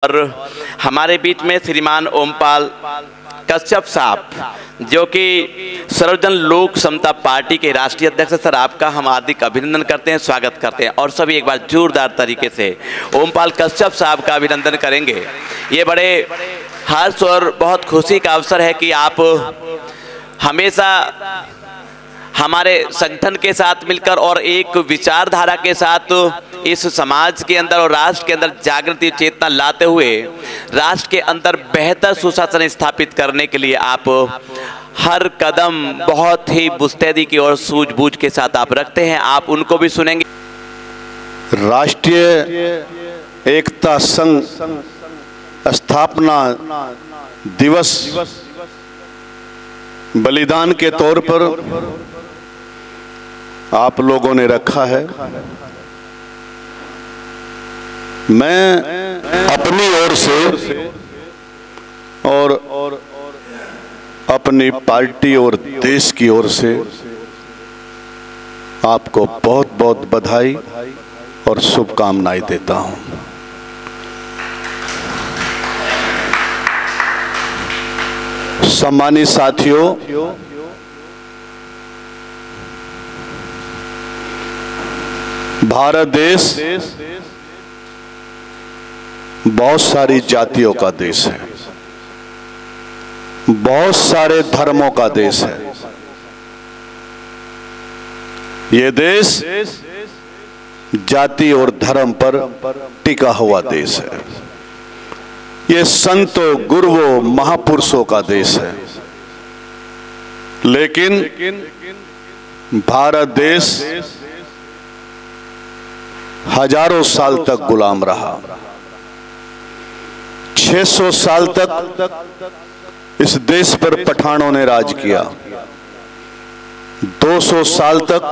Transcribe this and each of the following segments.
और हमारे बीच में श्रीमान ओमपाल कश्यप साहब जो कि सर्वजन लोक समता पार्टी के राष्ट्रीय अध्यक्ष। सर, आपका हम हार्दिक अभिनंदन करते हैं, स्वागत करते हैं और सभी एक बार जोरदार तरीके से ओमपाल कश्यप साहब का अभिनंदन करेंगे। ये बड़े हर्ष और बहुत खुशी का अवसर है कि आप हमेशा हमारे संगठन के साथ मिलकर और एक विचारधारा के साथ इस समाज के अंदर और राष्ट्र के अंदर जागृति चेतना लाते हुए राष्ट्र के अंदर बेहतर सुशासन स्थापित करने के लिए आप हर कदम बहुत ही मुस्तैदी की और सूझबूझ के साथ आप रखते हैं। आप उनको भी सुनेंगे। राष्ट्रीय एकता संघ स्थापना दिवस बलिदान के तौर पर आप लोगों ने रखा है। मैं अपनी ओर से और अपनी पार्टी और देश की ओर से आपको बहुत बहुत बधाई और शुभकामनाएं देता हूं। सम्मानित साथियों, भारत देश बहुत सारी जातियों का देश है, बहुत सारे धर्मों का देश है। ये देश जाति और धर्म पर टिका हुआ देश है। ये संतों, गुरुओं, महापुरुषों का देश है। लेकिन भारत देश हजारों साल तक गुलाम रहा। 600 साल तक इस देश पर पठानों ने राज किया। 200 साल तक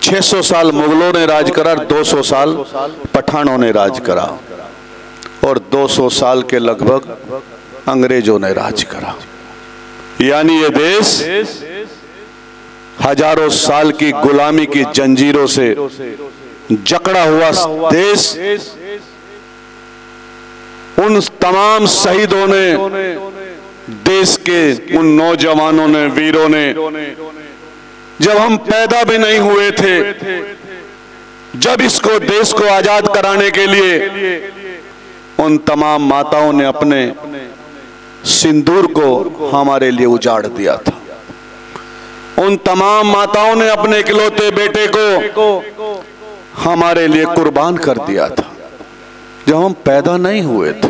600 साल मुगलों ने राज करा, 200 साल पठानों ने राज करा और 200 साल के लगभग अंग्रेजों ने राज करा। यानी ये देश हजारों साल की गुलामी की जंजीरों से जकड़ा हुआ देश। उन तमाम शहीदों ने, देश के उन नौजवानों ने, वीरों ने, जब हम पैदा भी नहीं हुए थे, जब इसको देश को आजाद कराने के लिए उन तमाम माताओं ने अपने सिंदूर को हमारे लिए उजाड़ दिया था। उन तमाम माताओं ने अपने इकलौते बेटे को हमारे लिए कुर्बान कर दिया था जब हम पैदा नहीं हुए थे।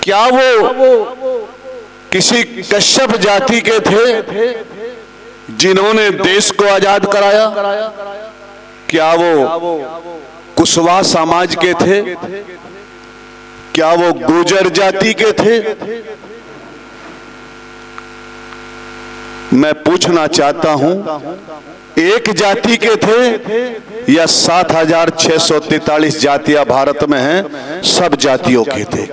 क्या वो किसी कश्यप जाति के थे जिन्होंने देश को आजाद कराया? क्या वो कुशवाहा समाज के थे? क्या वो गुर्जर जाति के थे? मैं पूछना चाहता हूं, एक जाति के थे या 7,643 जातियां भारत में हैं? सब जातियों के थे,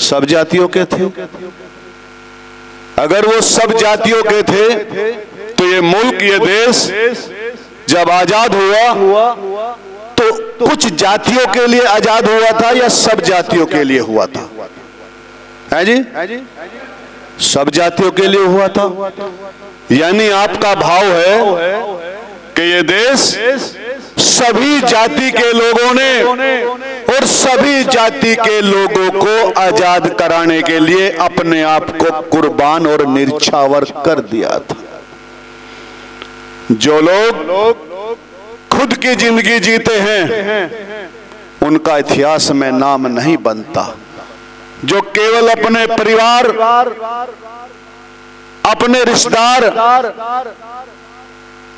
सब जातियों के थे। अगर वो सब जातियों के थे तो ये मुल्क, ये देश जब आजाद हुआ तो कुछ जातियों के लिए आजाद हुआ था या सब जातियों के लिए हुआ था? है जी? सब जातियों के लिए हुआ था। यानी आपका भाव है कि ये देश सभी जाति के लोगों ने और सभी जाति के लोगों को आजाद कराने के लिए अपने आप को कुर्बान और निछावर कर दिया था। जो लोग खुद की जिंदगी जीते हैं उनका इतिहास में नाम नहीं बनता। जो केवल अपने परिवार, अपने रिश्तेदार,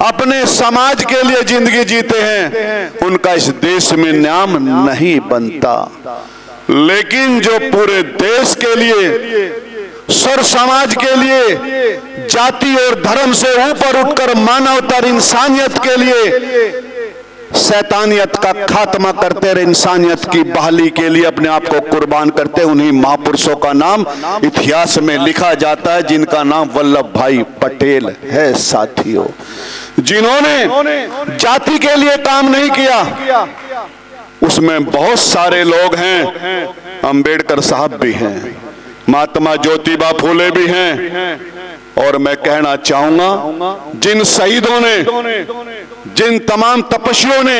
अपने समाज के लिए जिंदगी जीते हैं उनका इस देश में नाम नहीं बनता। लेकिन जो पूरे देश के लिए, सर समाज के लिए, जाति और धर्म से ऊपर उठकर मानवता और इंसानियत के लिए शैतानियत का खात्मा करते रहे, इंसानियत की बहाली के लिए अपने आप को कुर्बान करते, उन्हीं महापुरुषों का नाम इतिहास में लिखा जाता है जिनका नाम वल्लभ भाई पटेल है। साथियों, जिन्होंने जाति के लिए काम नहीं किया, उसमें बहुत सारे लोग हैं, अंबेडकर साहब भी हैं, महात्मा ज्योतिबा फूले भी हैं, और मैं कहना चाहूंगा जिन शहीदों ने, जिन तमाम तपस्वियों ने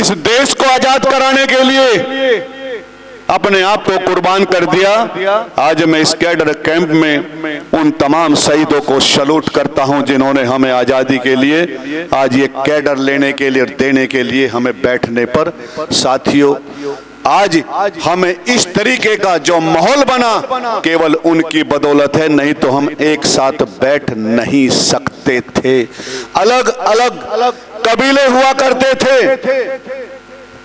इस देश को आजाद कराने के लिए अपने आप को कुर्बान कर दिया, आज मैं इस कैडर कैंप में उन तमाम शहीदों को सैल्यूट करता हूं जिन्होंने हमें आजादी के लिए आज ये कैडर लेने के लिए और देने के लिए हमें बैठने पर। साथियों, आज हमें इस तरीके का जो माहौल बना केवल उनकी बदौलत है, नहीं तो हम एक साथ बैठ नहीं सकते थे। अलग अलग कबीले हुआ करते थे,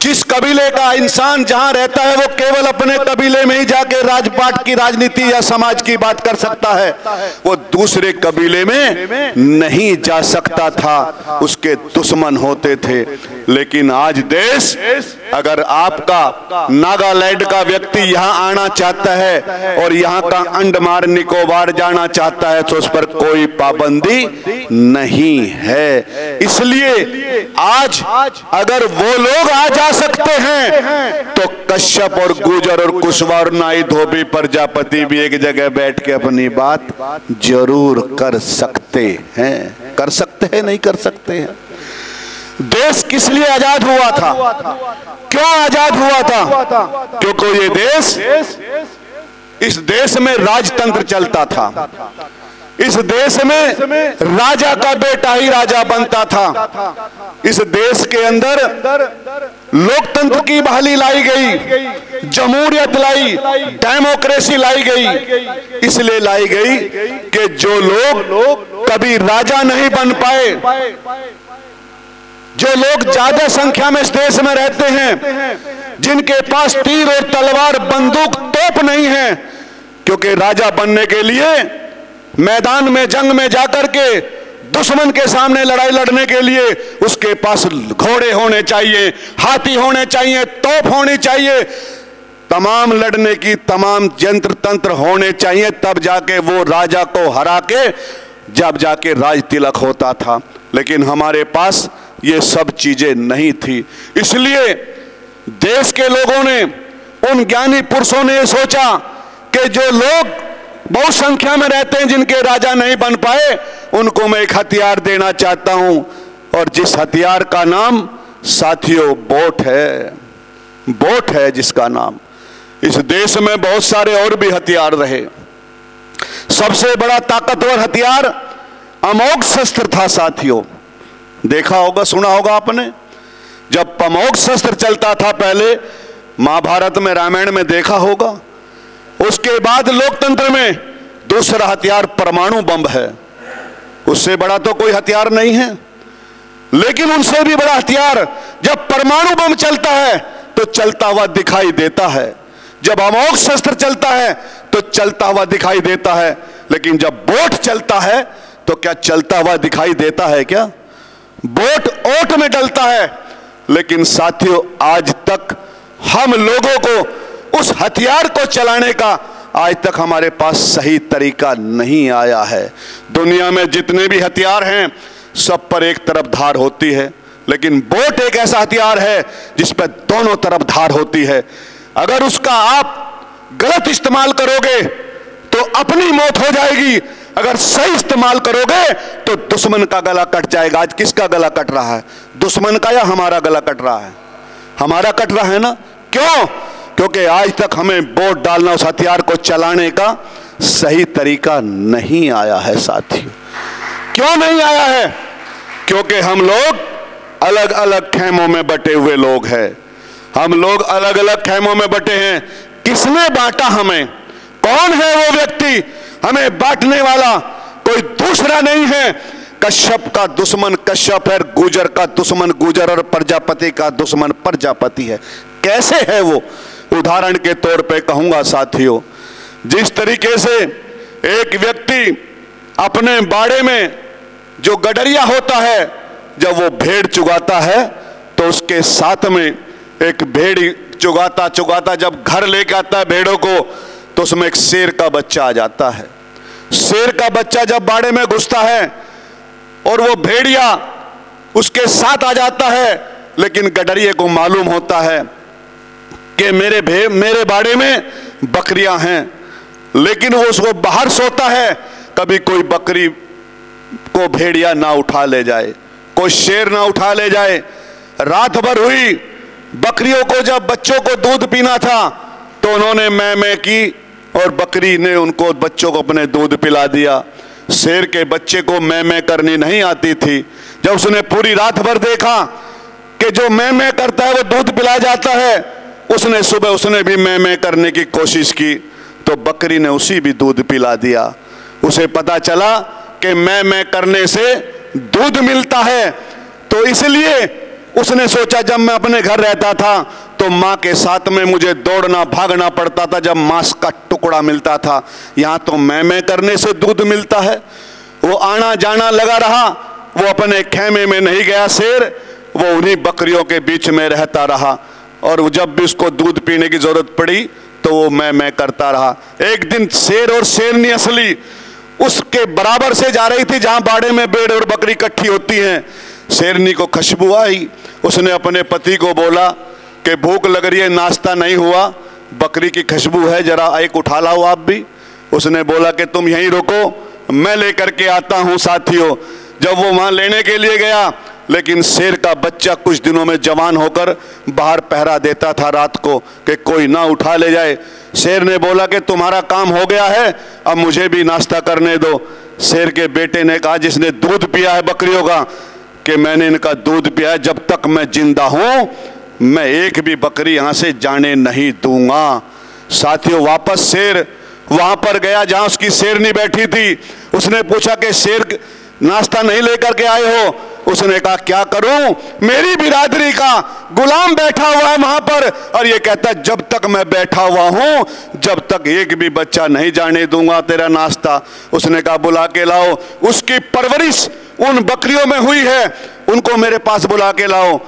जिस कबीले का इंसान जहां रहता है वो केवल अपने कबीले में ही जाके राजपाट की राजनीति या समाज की बात कर सकता है, वो दूसरे कबीले में नहीं जा सकता था, उसके दुश्मन होते थे। लेकिन आज देश, अगर आपका नागालैंड का व्यक्ति यहां आना चाहता है और यहां का अंडमान निकोबार जाना चाहता है तो उस पर कोई पाबंदी नहीं है। इसलिए आज अगर वो लोग आ जा सकते हैं तो कश्यप और गुजर और कुशवाहा और नाई धोबी प्रजापति भी एक जगह बैठ के अपनी बात जरूर कर सकते हैं। कर सकते हैं, नहीं कर सकते हैं? देश किस लिए आजाद हुआ था? क्यों आजाद हुआ था? क्योंकि ये देश, इस देश में राजतंत्र चलता था, इस देश में राजा का बेटा ही राजा बनता था, इस देश के अंदर लोकतंत्र की बहाली लाई गई, जमहूरियत लाई, डेमोक्रेसी लाई गई। इसलिए लाई गई कि जो लोग कभी राजा नहीं बन पाए, जो लोग ज्यादा संख्या में इस देश में रहते हैं, जिनके पास तीर और तलवार बंदूक तोप नहीं है, क्योंकि राजा बनने के लिए मैदान में जंग में जाकर के दुश्मन के सामने लड़ाई लड़ने के लिए उसके पास घोड़े होने चाहिए, हाथी होने चाहिए, तोप होनी चाहिए, तमाम लड़ने की तमाम यंत्र तंत्र होने चाहिए, तब जाके वो राजा को हरा के जब जाके राज तिलक होता था। लेकिन हमारे पास ये सब चीजें नहीं थी। इसलिए देश के लोगों ने, उन ज्ञानी पुरुषों ने सोचा कि जो लोग बहुत संख्या में रहते हैं, जिनके राजा नहीं बन पाए, उनको मैं एक हथियार देना चाहता हूं, और जिस हथियार का नाम साथियों वोट है। वोट है जिसका नाम। इस देश में बहुत सारे और भी हथियार रहे, सबसे बड़ा ताकतवर हथियार अमोघ शस्त्र था। साथियों, देखा होगा, सुना होगा आपने, जब अमोघ शस्त्र चलता था पहले, महाभारत में, रामायण में देखा होगा। उसके बाद लोकतंत्र में दूसरा हथियार परमाणु बम है, उससे बड़ा तो कोई हथियार नहीं है। लेकिन उनसे भी बड़ा हथियार जब परमाणु बम चलता है तो चलता हुआ दिखाई देता है, जब अमोघ शस्त्र चलता है तो चलता हुआ दिखाई देता है। लेकिन जब वोट चलता है तो क्या चलता हुआ दिखाई देता है? क्या वोट ओट में डलता है। लेकिन साथियों, आज तक हम लोगों को उस हथियार को चलाने का आज तक हमारे पास सही तरीका नहीं आया है। दुनिया में जितने भी हथियार हैं सब पर एक तरफ धार होती है, लेकिन वोट एक ऐसा हथियार है जिस पर दोनों तरफ धार होती है। अगर उसका आप गलत इस्तेमाल करोगे तो अपनी मौत हो जाएगी, अगर सही इस्तेमाल करोगे तो दुश्मन का गला कट जाएगा। आज किसका गला कट रहा है? दुश्मन का या हमारा गला कट रहा है? हमारा कट रहा है ना। क्यों? क्योंकि आज तक हमें वोट डालना, उस हथियार को चलाने का सही तरीका नहीं आया है। साथियों, क्यों नहीं आया है? क्योंकि हम लोग अलग अलग खेमों में बटे हुए लोग हैं। हम लोग अलग अलग खेमों में बटे हैं। किसने बांटा हमें? कौन है वो व्यक्ति हमें बांटने वाला? कोई दूसरा नहीं है। कश्यप का दुश्मन कश्यप है, गुजर का दुश्मन गुजर और प्रजापति का दुश्मन प्रजापति है। कैसे है वो? उदाहरण के तौर पे कहूंगा साथियों, जिस तरीके से एक व्यक्ति अपने बाड़े में जो गडरिया होता है, जब वो भेड़ चुगाता है तो उसके साथ में एक भेड़ चुगाता चुगाता जब घर लेके आता है भेड़ों को, तो उसमें एक शेर का बच्चा आ जाता है। शेर का बच्चा जब बाड़े में घुसता है और वो भेड़िया उसके साथ आ जाता है लेकिन गडरिये को मालूम होता है कि मेरे बाड़े में बकरियां हैं, लेकिन वो उसको बाहर सोता है, कभी कोई बकरी को भेड़िया ना उठा ले जाए, कोई शेर ना उठा ले जाए। रात भर हुई, बकरियों को जब बच्चों को दूध पीना था तो उन्होंने मैं की और बकरी ने उनको बच्चों को अपने दूध पिला दिया। शेर के बच्चे को मैं करनी नहीं आती थी। जब उसने पूरी रात भर देखा कि जो मैं करता है वो दूध पिला जाता है, उसने सुबह उसने भी मैं करने की कोशिश की तो बकरी ने उसी भी दूध पिला दिया। उसे पता चला कि मैं करने से दूध मिलता है, तो इसलिए उसने सोचा जब मैं अपने घर रहता था तो माँ के साथ में मुझे दौड़ना भागना पड़ता था जब मांस का टुकड़ा मिलता था, यहाँ तो मैं करने से दूध मिलता है। वो आना जाना लगा रहा, वो अपने खेमे में नहीं गया शेर, वो उन्हीं बकरियों के बीच में रहता रहा और जब भी उसको दूध पीने की जरूरत पड़ी तो वो मैं करता रहा। एक दिन शेर और शेरनी असली उसके बराबर से जा रही थी जहां बाड़े में भेड़ और बकरी इकट्ठी होती हैं। शेरनी को खुशबू आई, उसने अपने पति को बोला कि भूख लग रही है, नाश्ता नहीं हुआ, बकरी की खुशबू है, जरा एक उठा लाओ आप भी। उसने बोला कि तुम यहीं रुको, मैं लेकर के आता हूं। साथियों, जब वो वहां लेने के लिए गया, लेकिन शेर का बच्चा कुछ दिनों में जवान होकर बाहर पहरा देता था रात को कि कोई ना उठा ले जाए। शेर ने बोला कि तुम्हारा काम हो गया है, अब मुझे भी नाश्ता करने दो। शेर के बेटे ने कहा जिसने दूध पिया है बकरियों का कि मैंने इनका दूध पिया है, जब तक मैं जिंदा हूं मैं एक भी बकरी यहां से जाने नहीं दूंगा। साथियों, वापस शेर वहां पर गया जहां उसकी शेरनी बैठी थी। उसने पूछा कि शेर नाश्ता नहीं लेकर के आए हो? उसने कहा क्या करूं, मेरी बिरादरी का गुलाम बैठा हुआ है वहां पर और ये कहता है जब तक मैं बैठा हुआ हूं जब तक एक भी बच्चा नहीं जाने दूंगा तेरा नाश्ता। उसने कहा बुला के लाओ। उसकी परवरिश उन बकरियों में हुई है, उनको मेरे पास बुला के लाओ।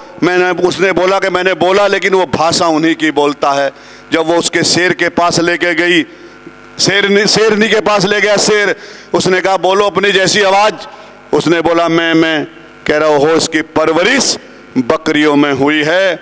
उसने बोला कि मैंने बोला, लेकिन वो भाषा उन्हीं की बोलता है। जब वो उसके शेर के पास लेके गई, शेरनी के पास ले गया शेर, उसने कहा बोलो अपनी जैसी आवाज। उसने बोला मैं कह रहा हो इसकी परवरिश बकरियों में हुई है,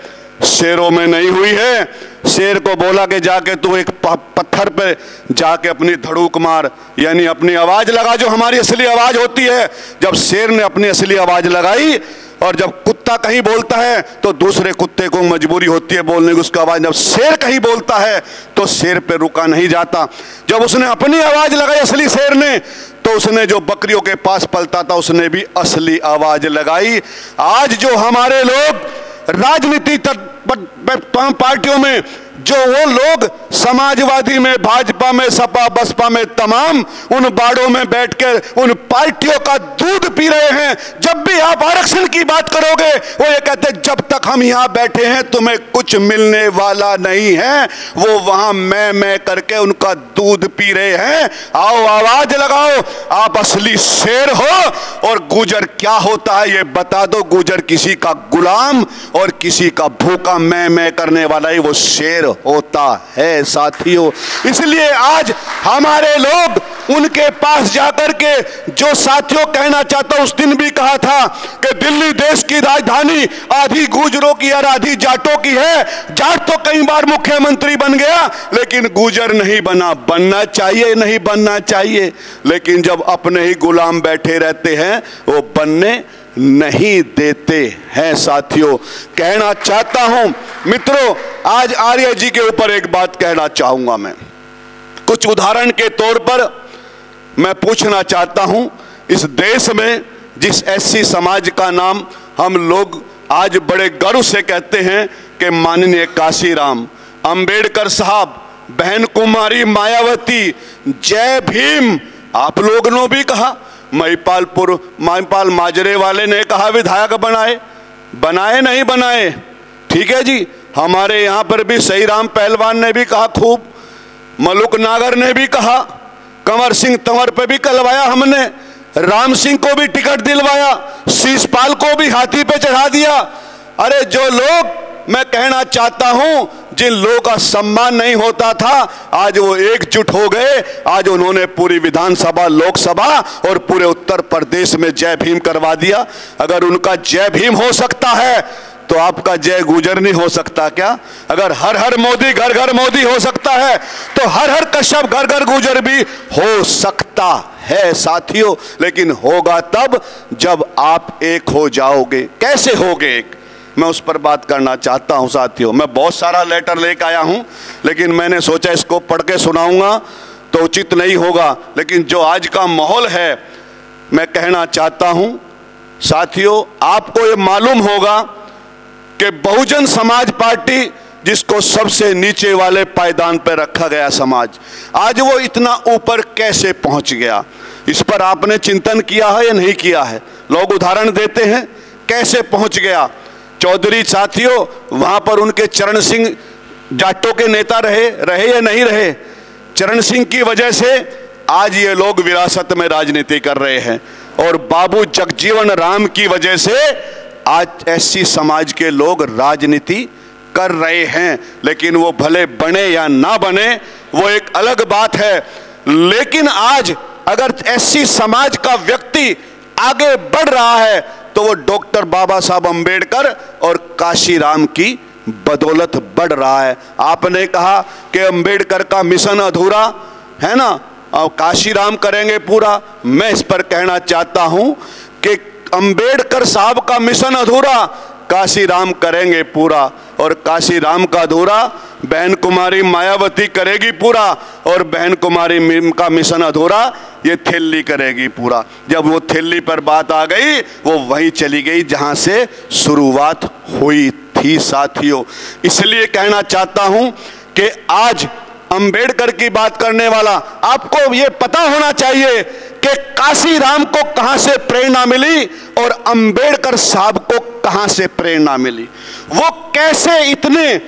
शेरों में नहीं हुई है। शेर को बोला कि जाके तू एक पत्थर पे जाके अपनी धड़ूक मार, यानी अपनी आवाज लगा जो हमारी असली आवाज होती है। जब शेर ने अपनी असली आवाज लगाई, और जब कुत्ता कहीं बोलता है तो दूसरे कुत्ते को मजबूरी होती है बोलने की उसका आवाज, जब शेर कहीं बोलता है तो शेर पे रुका नहीं जाता। जब उसने अपनी आवाज लगाई असली शेर ने, तो उसने जो बकरियों के पास पलता था उसने भी असली आवाज लगाई। आज जो हमारे लोग राजनीति पार्टियों में, जो वो लोग समाजवादी में, भाजपा में, सपा बसपा में, तमाम उन बाड़ों में बैठकर उन पार्टियों का दूध पी रहे हैं, जब भी आप आरक्षण की बात करोगे वो ये कहते हैं जब तक हम यहां बैठे हैं तुम्हें कुछ मिलने वाला नहीं है। वो वहां मैं करके उनका दूध पी रहे हैं। आओ आवाज लगाओ, आप असली शेर हो। और गुजर क्या होता है ये बता दो। गुजर किसी का गुलाम और किसी का भूखा मैं करने वाला ही वो शेर होता है। साथियों, इसलिए आज हमारे लोग उनके पास जाकर के, जो साथियों कहना चाहता, उस दिन भी कहा था कि दिल्ली देश की राजधानी आधी गुजरों की और आधी जाटों की है। जाट तो कई बार मुख्यमंत्री बन गया लेकिन गुजर नहीं बना। बनना चाहिए, नहीं बनना चाहिए, लेकिन जब अपने ही गुलाम बैठे रहते हैं वो बनने नहीं देते हैं। साथियों, कहना चाहता हूं मित्रों, आज आर्य जी के ऊपर एक बात कहना चाहूंगा मैं। कुछ उदाहरण के तौर पर मैं पूछना चाहता हूं, इस देश में जिस एससी समाज का नाम हम लोग आज बड़े गर्व से कहते हैं कि माननीय काशीराम, अंबेडकर साहब, बहन कुमारी मायावती, जय भीम, आप लोगों ने भी कहा, महिपाल माजरे वाले ने कहा विधायक बनाए नहीं बनाए, ठीक है जी। हमारे यहां पर भी सही राम पहलवान ने भी कहा, खूब मलुक नागर ने भी कहा, कंवर सिंह तंवर पे भी करवाया हमने, राम सिंह को भी टिकट दिलवाया, शीशपाल को भी हाथी पे चढ़ा दिया। अरे जो लोग, मैं कहना चाहता हूं, जिन लोगों का सम्मान नहीं होता था आज वो एकजुट हो गए। आज उन्होंने पूरी विधानसभा, लोकसभा और पूरे उत्तर प्रदेश में जय भीम करवा दिया। अगर उनका जय भीम हो सकता है तो आपका जय गुजर नहीं हो सकता क्या? अगर हर हर मोदी घर घर मोदी हो सकता है तो हर हर कश्यप घर घर गुजर भी हो सकता है साथियों। लेकिन होगा तब जब आप एक हो जाओगे। कैसे होगे एक, मैं उस पर बात करना चाहता हूं साथियों। मैं बहुत सारा लेटर लेकर आया हूं, लेकिन मैंने सोचा इसको पढ़ के सुनाऊंगा तो उचित नहीं होगा। लेकिन जो आज का माहौल है, मैं कहना चाहता हूं साथियों, आपको ये मालूम होगा कि बहुजन समाज पार्टी, जिसको सबसे नीचे वाले पायदान पर रखा गया समाज, आज वो इतना ऊपर कैसे पहुंच गया, इस पर आपने चिंतन किया है या नहीं किया है? लोग उदाहरण देते हैं कैसे पहुंच गया। चौधरी साथियों, वहां पर उनके चरण सिंह जाटों के नेता रहे या नहीं रहे? चरण सिंह की वजह से आज ये लोग विरासत में राजनीति कर रहे हैं, और बाबू जगजीवन राम की वजह से आज एससी समाज के लोग राजनीति कर रहे हैं। लेकिन वो भले बने या ना बने, वो एक अलग बात है। लेकिन आज अगर एससी समाज का व्यक्ति आगे बढ़ रहा है तो वो डॉक्टर बाबा साहब अंबेडकर और काशीराम की बदौलत बढ़ रहा है। आपने कहा कि अंबेडकर का मिशन अधूरा है ना, और काशीराम करेंगे पूरा। मैं इस पर कहना चाहता हूं कि अंबेडकर साहब का मिशन अधूरा, काशीराम करेंगे पूरा, और काशीराम का अधूरा बहन कुमारी मायावती करेगी पूरा, और बहन कुमारी का मिशन अधूरा ये थिल्ली करेगी पूरा। जब वो थिल्ली पर बात आ गई, वो वहीं चली गई जहां से शुरुआत हुई थी साथियों। इसलिए कहना चाहता हूं कि आज अंबेडकर की बात करने वाला, आपको ये पता होना चाहिए कि काशीराम को कहां से प्रेरणा मिली और अंबेडकर साहब को कहां से प्रेरणा मिली। वो कैसे इतने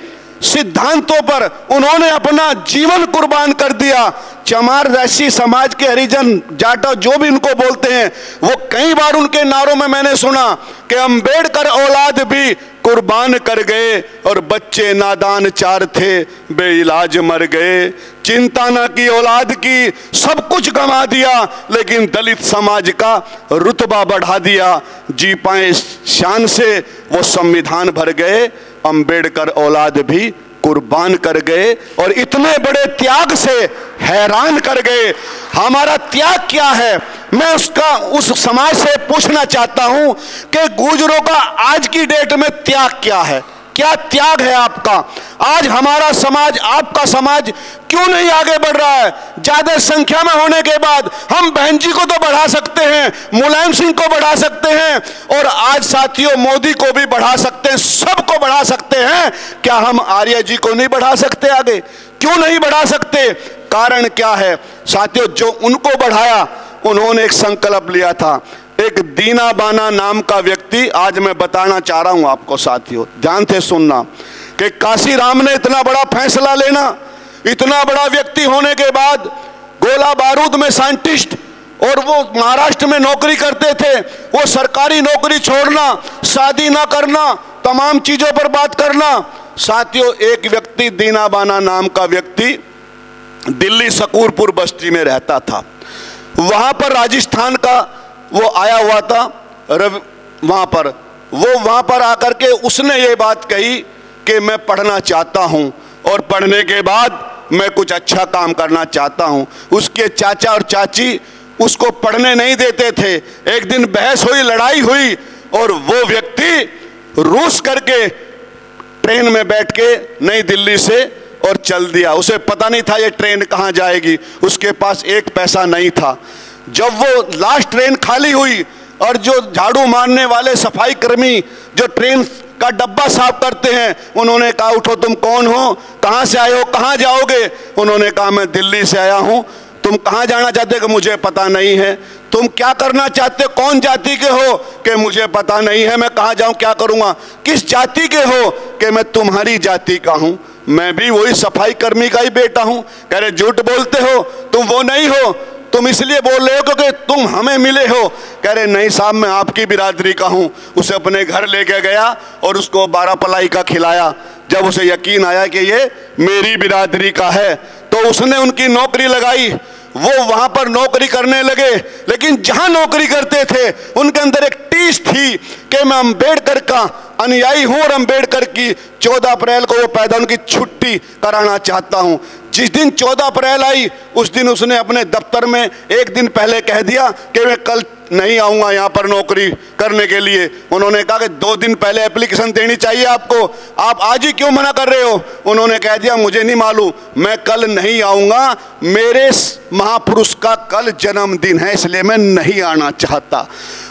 सिद्धांतों पर उन्होंने अपना जीवन कुर्बान कर दिया। चमार एससी समाज के हरिजन जाटा जो भी उनको बोलते हैं, वो कई बार उनके नारों में मैंने सुना कि अंबेडकर औलाद भी कुर्बान कर गए, और बच्चे नादान चार थे बेइलाज मर गए। चिंता न की औलाद की, सब कुछ गंवा दिया, लेकिन दलित समाज का रुतबा बढ़ा दिया। जी पाए शान से वो संविधान भर गए। अंबेडकर औलाद भी कुर्बान कर गए, और इतने बड़े त्याग से हैरान कर गए। हमारा त्याग क्या है? मैं उस समाज से पूछना चाहता हूं कि गुजरों का आज की डेट में त्याग क्या है? क्या त्याग है आपका? आज हमारा समाज, आपका समाज क्यों नहीं आगे बढ़ रहा है? ज्यादा संख्या में होने के बाद हम बहन जी को तो बढ़ा सकते हैं, मुलायम सिंह को बढ़ा सकते हैं, और आज साथियों मोदी को भी बढ़ा सकते हैं, सबको बढ़ा सकते हैं। क्या हम आर्य जी को नहीं बढ़ा सकते आगे? क्यों नहीं बढ़ा सकते? कारण क्या है साथियों? जो उनको बढ़ाया, उन्होंने एक संकल्प लिया था। एक दीना बाना नाम का व्यक्ति, आज मैं बताना चाह रहा हूं आपको साथियों, ध्यान से सुनना, कि काशीराम ने इतना बड़ा फैसला लेना, इतना बड़ा व्यक्ति होने के बाद, गोला बारूद में साइंटिस्ट, और वो महाराष्ट्र में नौकरी करते थे, वो सरकारी नौकरी छोड़ना, शादी ना करना, तमाम चीजों पर बात करना। साथियों, एक व्यक्ति दीना बाना नाम का व्यक्ति दिल्ली शकूरपुर बस्ती में रहता था। वहां पर राजस्थान का वो आया हुआ था, वहां पर आकर के उसने ये बात कही कि मैं पढ़ना चाहता हूं, और पढ़ने के बाद मैं कुछ अच्छा काम करना चाहता हूं। उसके चाचा और चाची उसको पढ़ने नहीं देते थे। एक दिन बहस हुई, लड़ाई हुई, और वो व्यक्ति रूस करके ट्रेन में बैठ के नई दिल्ली से और चल दिया। उसे पता नहीं था ये ट्रेन कहां जाएगी, उसके पास एक पैसा नहीं था। जब वो लास्ट ट्रेन खाली हुई, और जो झाड़ू मारने वाले सफाई कर्मी जो ट्रेन का डब्बा साफ करते हैं, उन्होंने कहा उठो, तुम कौन हो, कहां से आए हो, कहां जाओगे? उन्होंने कहा मैं दिल्ली से आया हूं। तुम कहां जाना चाहते हो? कि मुझे पता नहीं है। तुम क्या करना चाहते हो? कौन जाति के हो? कि मुझे पता नहीं है, मैं कहां जाऊं, क्या करूंगा? किस जाति के हो? कि मैं तुम्हारी जाति का हूं, मैं भी वही सफाई कर्मी का ही बेटा हूं। कह रहे झूठ बोलते हो, तुम वो नहीं हो, तुम इसलिए बोल रहे हो क्योंकि तुम हमें मिले हो। कह रहे नहीं साहब, मैं आपकी बिरादरी का हूं। उसे अपने घर लेके गया और उसको 12 पलाई का खिलाया। जब उसे यकीन आया कि ये मेरी बिरादरी का है, तो उसने उनकी नौकरी लगाई। वो वहां पर नौकरी करने लगे, लेकिन जहां नौकरी करते थे उनके अंदर एक टीस थी कि मैं अंबेडकर का अनुयायी हूं और अंबेडकर की 14 अप्रैल को वो पैदा उनकी छुट्टी कराना चाहता हूं। जिस दिन 14 अप्रैल आई उस दिन उसने अपने दफ्तर में एक दिन पहले कह दिया कि मैं कल नहीं आऊंगा यहां पर नौकरी करने के लिए। उन्होंने कहा कि 2 दिन पहले एप्लीकेशन देनी चाहिए आपको, आप आज ही क्यों मना कर रहे हो? उन्होंने कह दिया मुझे नहीं मालूम, मैं कल नहीं आऊंगा, मेरे महापुरुष का कल जन्मदिन है इसलिए मैं नहीं आना चाहता।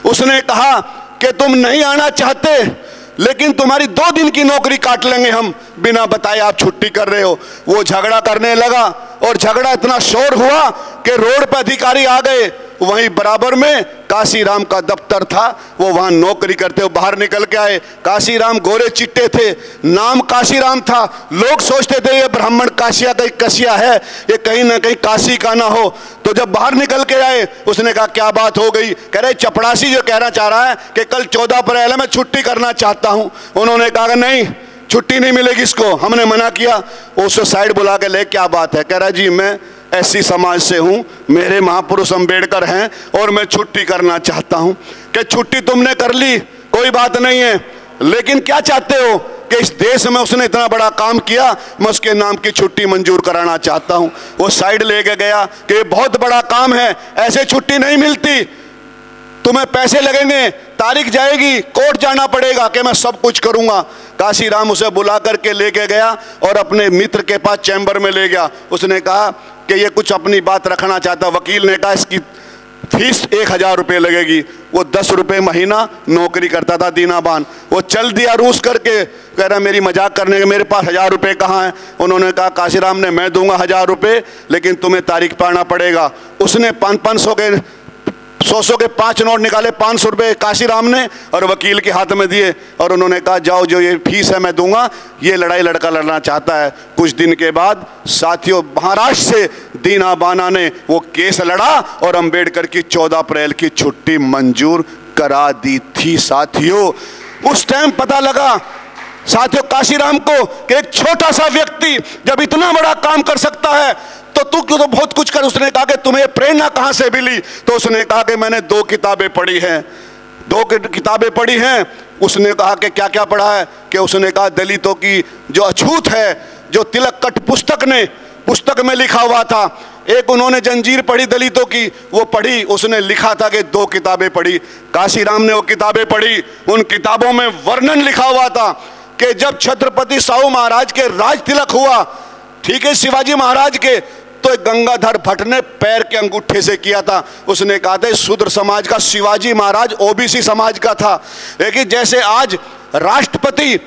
उसने कहा कि तुम नहीं आना चाहते लेकिन तुम्हारी 2 दिन की नौकरी काट लेंगे हम, बिना बताए आप छुट्टी कर रहे हो। वो झगड़ा करने लगा और झगड़ा इतना शोर हुआ कि रोड पर अधिकारी आ गए। वहीं बराबर में काशीराम का दफ्तर था, वो वहां नौकरी करते हुए बाहर निकल के आए। काशीराम गोरे चिट्टे थे, नाम काशीराम था, लोग सोचते थे ये ब्राह्मण काशिया का कसिया है, ये कहीं ना कहीं काशी का ना हो। तो जब बाहर निकल के आए उसने कहा क्या बात हो गई? कह रहे चपड़ासी जो कहना चाह रहा है कि कल 14 अप्रैल है मैं छुट्टी करना चाहता हूं। उन्होंने कहा नहीं छुट्टी नहीं मिलेगी इसको, हमने मना किया। उसको साइड बुला के ले क्या बात है? कह रहा जी मैं ऐसी समाज से हूं, मेरे महापुरुष अंबेडकर हैं और मैं छुट्टी करना चाहता हूं। कि छुट्टी तुमने कर ली कोई बात नहीं है, लेकिन क्या चाहते हो कि इस देश में उसने इतना बड़ा काम किया, मैं उसके नाम की छुट्टी मंजूर कराना चाहता हूं। वो साइड लेके गया कि ये बहुत बड़ा काम है, ऐसे छुट्टी नहीं मिलती, तुम्हें पैसे लगेंगे, तारीख जाएगी, कोर्ट जाना पड़ेगा कि मैं सब कुछ करूंगा। काशीराम उसे बुला करके लेके गया और अपने मित्र के पास चैम्बर में ले गया। उसने कहा कि ये कुछ अपनी बात रखना चाहता। वकील ने कहा इसकी फीस 1000 रुपये लगेगी। वो 10 रुपये महीना नौकरी करता था दीनाबान। वो चल दिया रूस करके, कह रहा मेरी मजाक करने के, मेरे पास 1000 रुपये कहाँ हैं? उन्होंने कहा काशीराम ने मैं दूंगा 1000 रुपये, लेकिन तुम्हें तारीख पाना पड़ेगा। उसने 500 के 100 के 5 नोट निकाले, 500 रुपये काशीराम ने और वकील के हाथ में दिए और उन्होंने कहा जाओ जो ये फीस है मैं दूंगा, ये लड़ाई लड़का लड़ना चाहता है। कुछ दिन के बाद साथियों महाराष्ट्र से दीना बाना ने वो केस लड़ा और अंबेडकर की 14 अप्रैल की छुट्टी मंजूर करा दी थी। साथियों उस टाइम पता लगा साथियों काशीराम को कि एक छोटा सा व्यक्ति जब इतना बड़ा काम कर सकता है तो तू क्यों तो बहुत कुछ कर। उसने कहा कि तुम्हें प्रेरणा कहां से मिली? तो उसने कहा कि मैंने 2 किताबें पढ़ी हैं, 2 किताबें पढ़ी हैं। उसने कहा कि क्या क्या पढ़ा है? कि उसने कहा दलितों की जो अछूत है, जो तिलक कट पुस्तक में लिखा हुआ था। एक उन्होंने जंजीर पढ़ी दलितों की, वो पढ़ी, उसने लिखा था कि 2 किताबें पढ़ी। काशीराम ने वो किताबें पढ़ी, उन किताबों में वर्णन लिखा हुआ था कि जब छत्रपति साहू महाराज के राज तिलक हुआ, ठीक है शिवाजी महाराज के, तो गंगाधर भट्ट ने पैर के अंगूठे से किया था। उसने कहा था शूद्र समाज का शिवाजी महाराज ओबीसी समाज का था। लेकिन जैसे आज राष्ट्रपति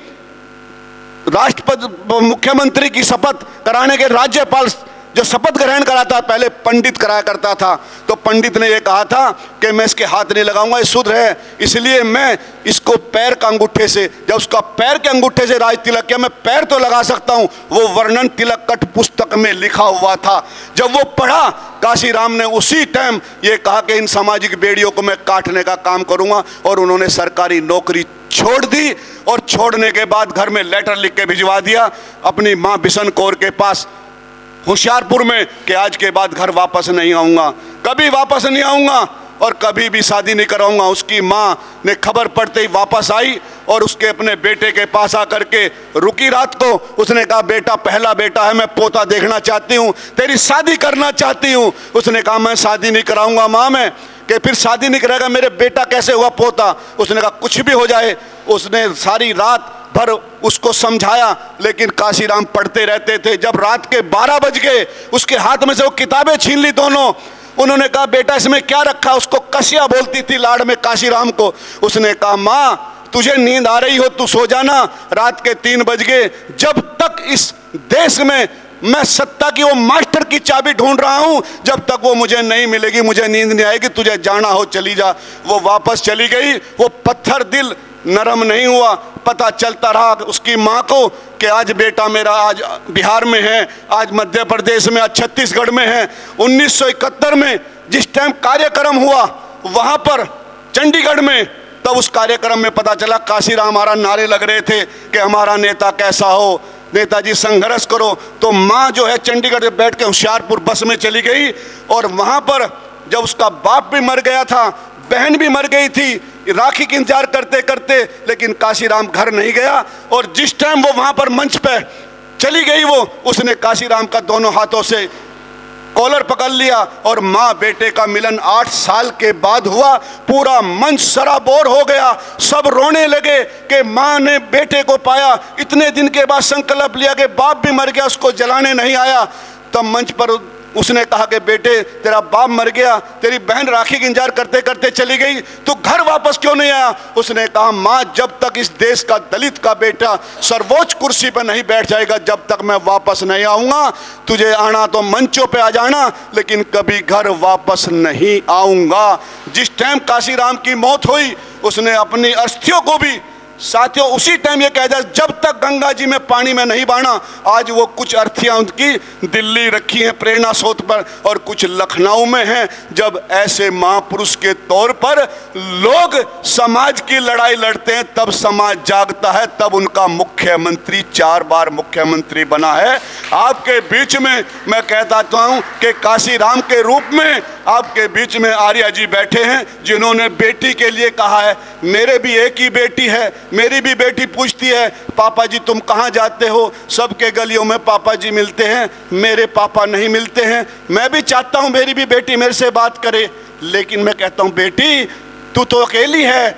मुख्यमंत्री की शपथ कराने के राज्यपाल जो शपथ ग्रहण कराता पहले पंडित कराया करता था, तो पंडित ने यह कहा था कि मैं इसके हाथ नहीं लगाऊंगा, ये शूद्र है, इसलिए मैं इसको पैर का अंगूठे से, जब उसका पैर के अंगूठे से राज तिलक किया, मैं पैर तो लगा सकता हूं। वो वर्णन तिलक कट पुस्तक में लिखा हुआ था। जब वो पढ़ा काशीराम ने उसी टाइम ये कहा कि इन सामाजिक बेड़ियों को मैं काटने का काम करूंगा और उन्होंने सरकारी नौकरी छोड़ दी और छोड़ने के बाद घर में लेटर लिख के भिजवा दिया अपनी माँ बिशन कौर के पास होशियारपुर में कि आज के बाद घर वापस नहीं आऊँगा, कभी वापस नहीं आऊँगा और कभी भी शादी नहीं कराऊंगा। उसकी माँ ने खबर पड़ते ही वापस आई और उसके अपने बेटे के पास आकर के रुकी रात को। उसने कहा बेटा पहला बेटा है, मैं पोता देखना चाहती हूँ, तेरी शादी करना चाहती हूँ। उसने कहा मैं शादी नहीं कराऊंगा माँ मैं। कि फिर शादी नहीं करेगा, मेरे बेटा कैसे हुआ पोता? उसने कहा कुछ भी हो जाए। उसने सारी रात भर उसको समझाया, लेकिन काशीराम पढ़ते रहते थे। जब रात के 12 बज गए उसके हाथ में से वो किताबें छीन ली दोनों। उन्होंने कहा बेटा इसमें क्या रखा? उसको कसिया बोलती थी लाड़ में काशीराम को। उसने कहा माँ तुझे नींद आ रही हो तो सो जाना, रात के 3 बज गए। जब तक इस देश में मैं सत्ता की वो मास्टर की चाबी ढूंढ रहा हूं, जब तक वो मुझे नहीं मिलेगी मुझे नींद नहीं आएगी, तुझे जाना हो चली जा। वो वापस चली गई। वो पत्थर दिल नरम नहीं हुआ। पता चलता रहा उसकी माँ को कि आज बेटा मेरा आज बिहार में है, आज मध्य प्रदेश में, आज छत्तीसगढ़ में है। 1971 में जिस टाइम कार्यक्रम हुआ वहां पर चंडीगढ़ में, तब उस कार्यक्रम में पता चला काशीराम हमारा नारे लग रहे थे कि हमारा नेता कैसा हो, नेताजी संघर्ष करो। तो माँ जो है चंडीगढ़ में बैठ के होशियारपुर बस में चली गई और वहाँ पर जब उसका बाप भी मर गया था, बहन भी मर गई थी, राखी की इंतजार करते करते, लेकिन काशीराम घर नहीं गया। और जिस टाइम वो वहाँ पर मंच पे चली गई उसने काशीराम का दोनों हाथों से कॉलर पकड़ लिया और माँ बेटे का मिलन 8 साल के बाद हुआ। पूरा मंच सराबोर हो गया, सब रोने लगे कि माँ ने बेटे को पाया। इतने दिन के बाद संकल्प लिया कि बाप भी मर गया, उसको जलाने नहीं आया। तब मंच पर उसने कहा कि बेटे तेरा बाप मर गया, तेरी बहन राखी की इंतजार करते करते चली गई, तू घर वापस क्यों नहीं आया? उसने कहा माँ जब तक इस देश का दलित का बेटा सर्वोच्च कुर्सी पर नहीं बैठ जाएगा जब तक मैं वापस नहीं आऊँगा। तुझे आना तो मंचों पे आ जाना, लेकिन कभी घर वापस नहीं आऊँगा। जिस टाइम काशीराम की मौत हुई उसने अपनी अस्थियों को भी साथियों उसी टाइम ये कह दिया जब तक गंगा जी में पानी में नहीं बाना। आज वो कुछ अर्थियां उनकी दिल्ली रखी हैं प्रेरणा स्रोत पर और कुछ लखनऊ में हैं। जब ऐसे महापुरुष के तौर पर लोग समाज की लड़ाई लड़ते हैं तब समाज जागता है, तब उनका मुख्यमंत्री 4 बार मुख्यमंत्री बना है। आपके बीच में मैं कहता हूँ कि काशीराम के रूप में आपके बीच में आर्या जी बैठे हैं जिन्होंने बेटी के लिए कहा है। मेरे भी एक ही बेटी है, मेरी भी बेटी पूछती है पापा जी तुम कहाँ जाते हो? सबके गलियों में पापा जी मिलते हैं, मेरे पापा नहीं मिलते हैं। मैं भी चाहता हूँ मेरी भी बेटी मेरे से बात करे, लेकिन मैं कहता हूँ बेटी तू तो अकेली है।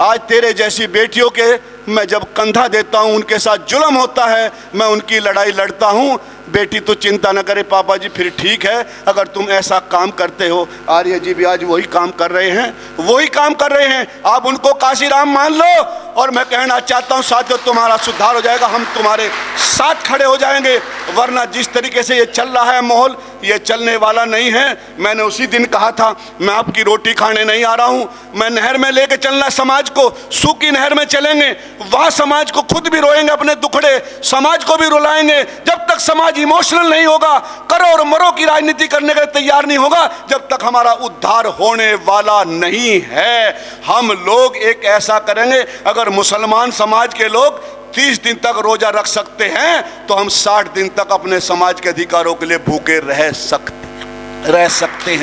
आज तेरे जैसी बेटियों के मैं जब कंधा देता हूँ उनके साथ जुल्म होता है, मैं उनकी लड़ाई लड़ता हूँ। बेटी तो चिंता न करे पापा जी, फिर ठीक है अगर तुम ऐसा काम करते हो। आर्य जी भी आज वही काम कर रहे हैं, वही काम कर रहे हैं। आप उनको काशीराम मान लो और मैं कहना चाहता हूँ साथियों तुम्हारा सुधार हो जाएगा, हम तुम्हारे साथ खड़े हो जाएंगे। वरना जिस तरीके से ये चल रहा है माहौल, ये चलने वाला नहीं है। मैंने उसी दिन कहा था मैं आपकी रोटी खाने नहीं आ रहा हूँ, मैं नहर में लेके चलना समाज को, सूखी नहर में चलेंगे, वहाँ समाज को खुद भी रोएंगे अपने दुखड़े, समाज को भी रुलाएंगे। जब तक समाज इमोशनल नहीं होगा, करो और मरो की राजनीति करने के तैयार नहीं होगा, जब तक हमारा उद्धार होने वाला नहीं है। हम लोग एक ऐसा करेंगे, अगर मुसलमान समाज के लोग 30 दिन तक रोजा रख सकते हैं तो हम 60 दिन तक अपने समाज के अधिकारों के लिए भूखे रह सकते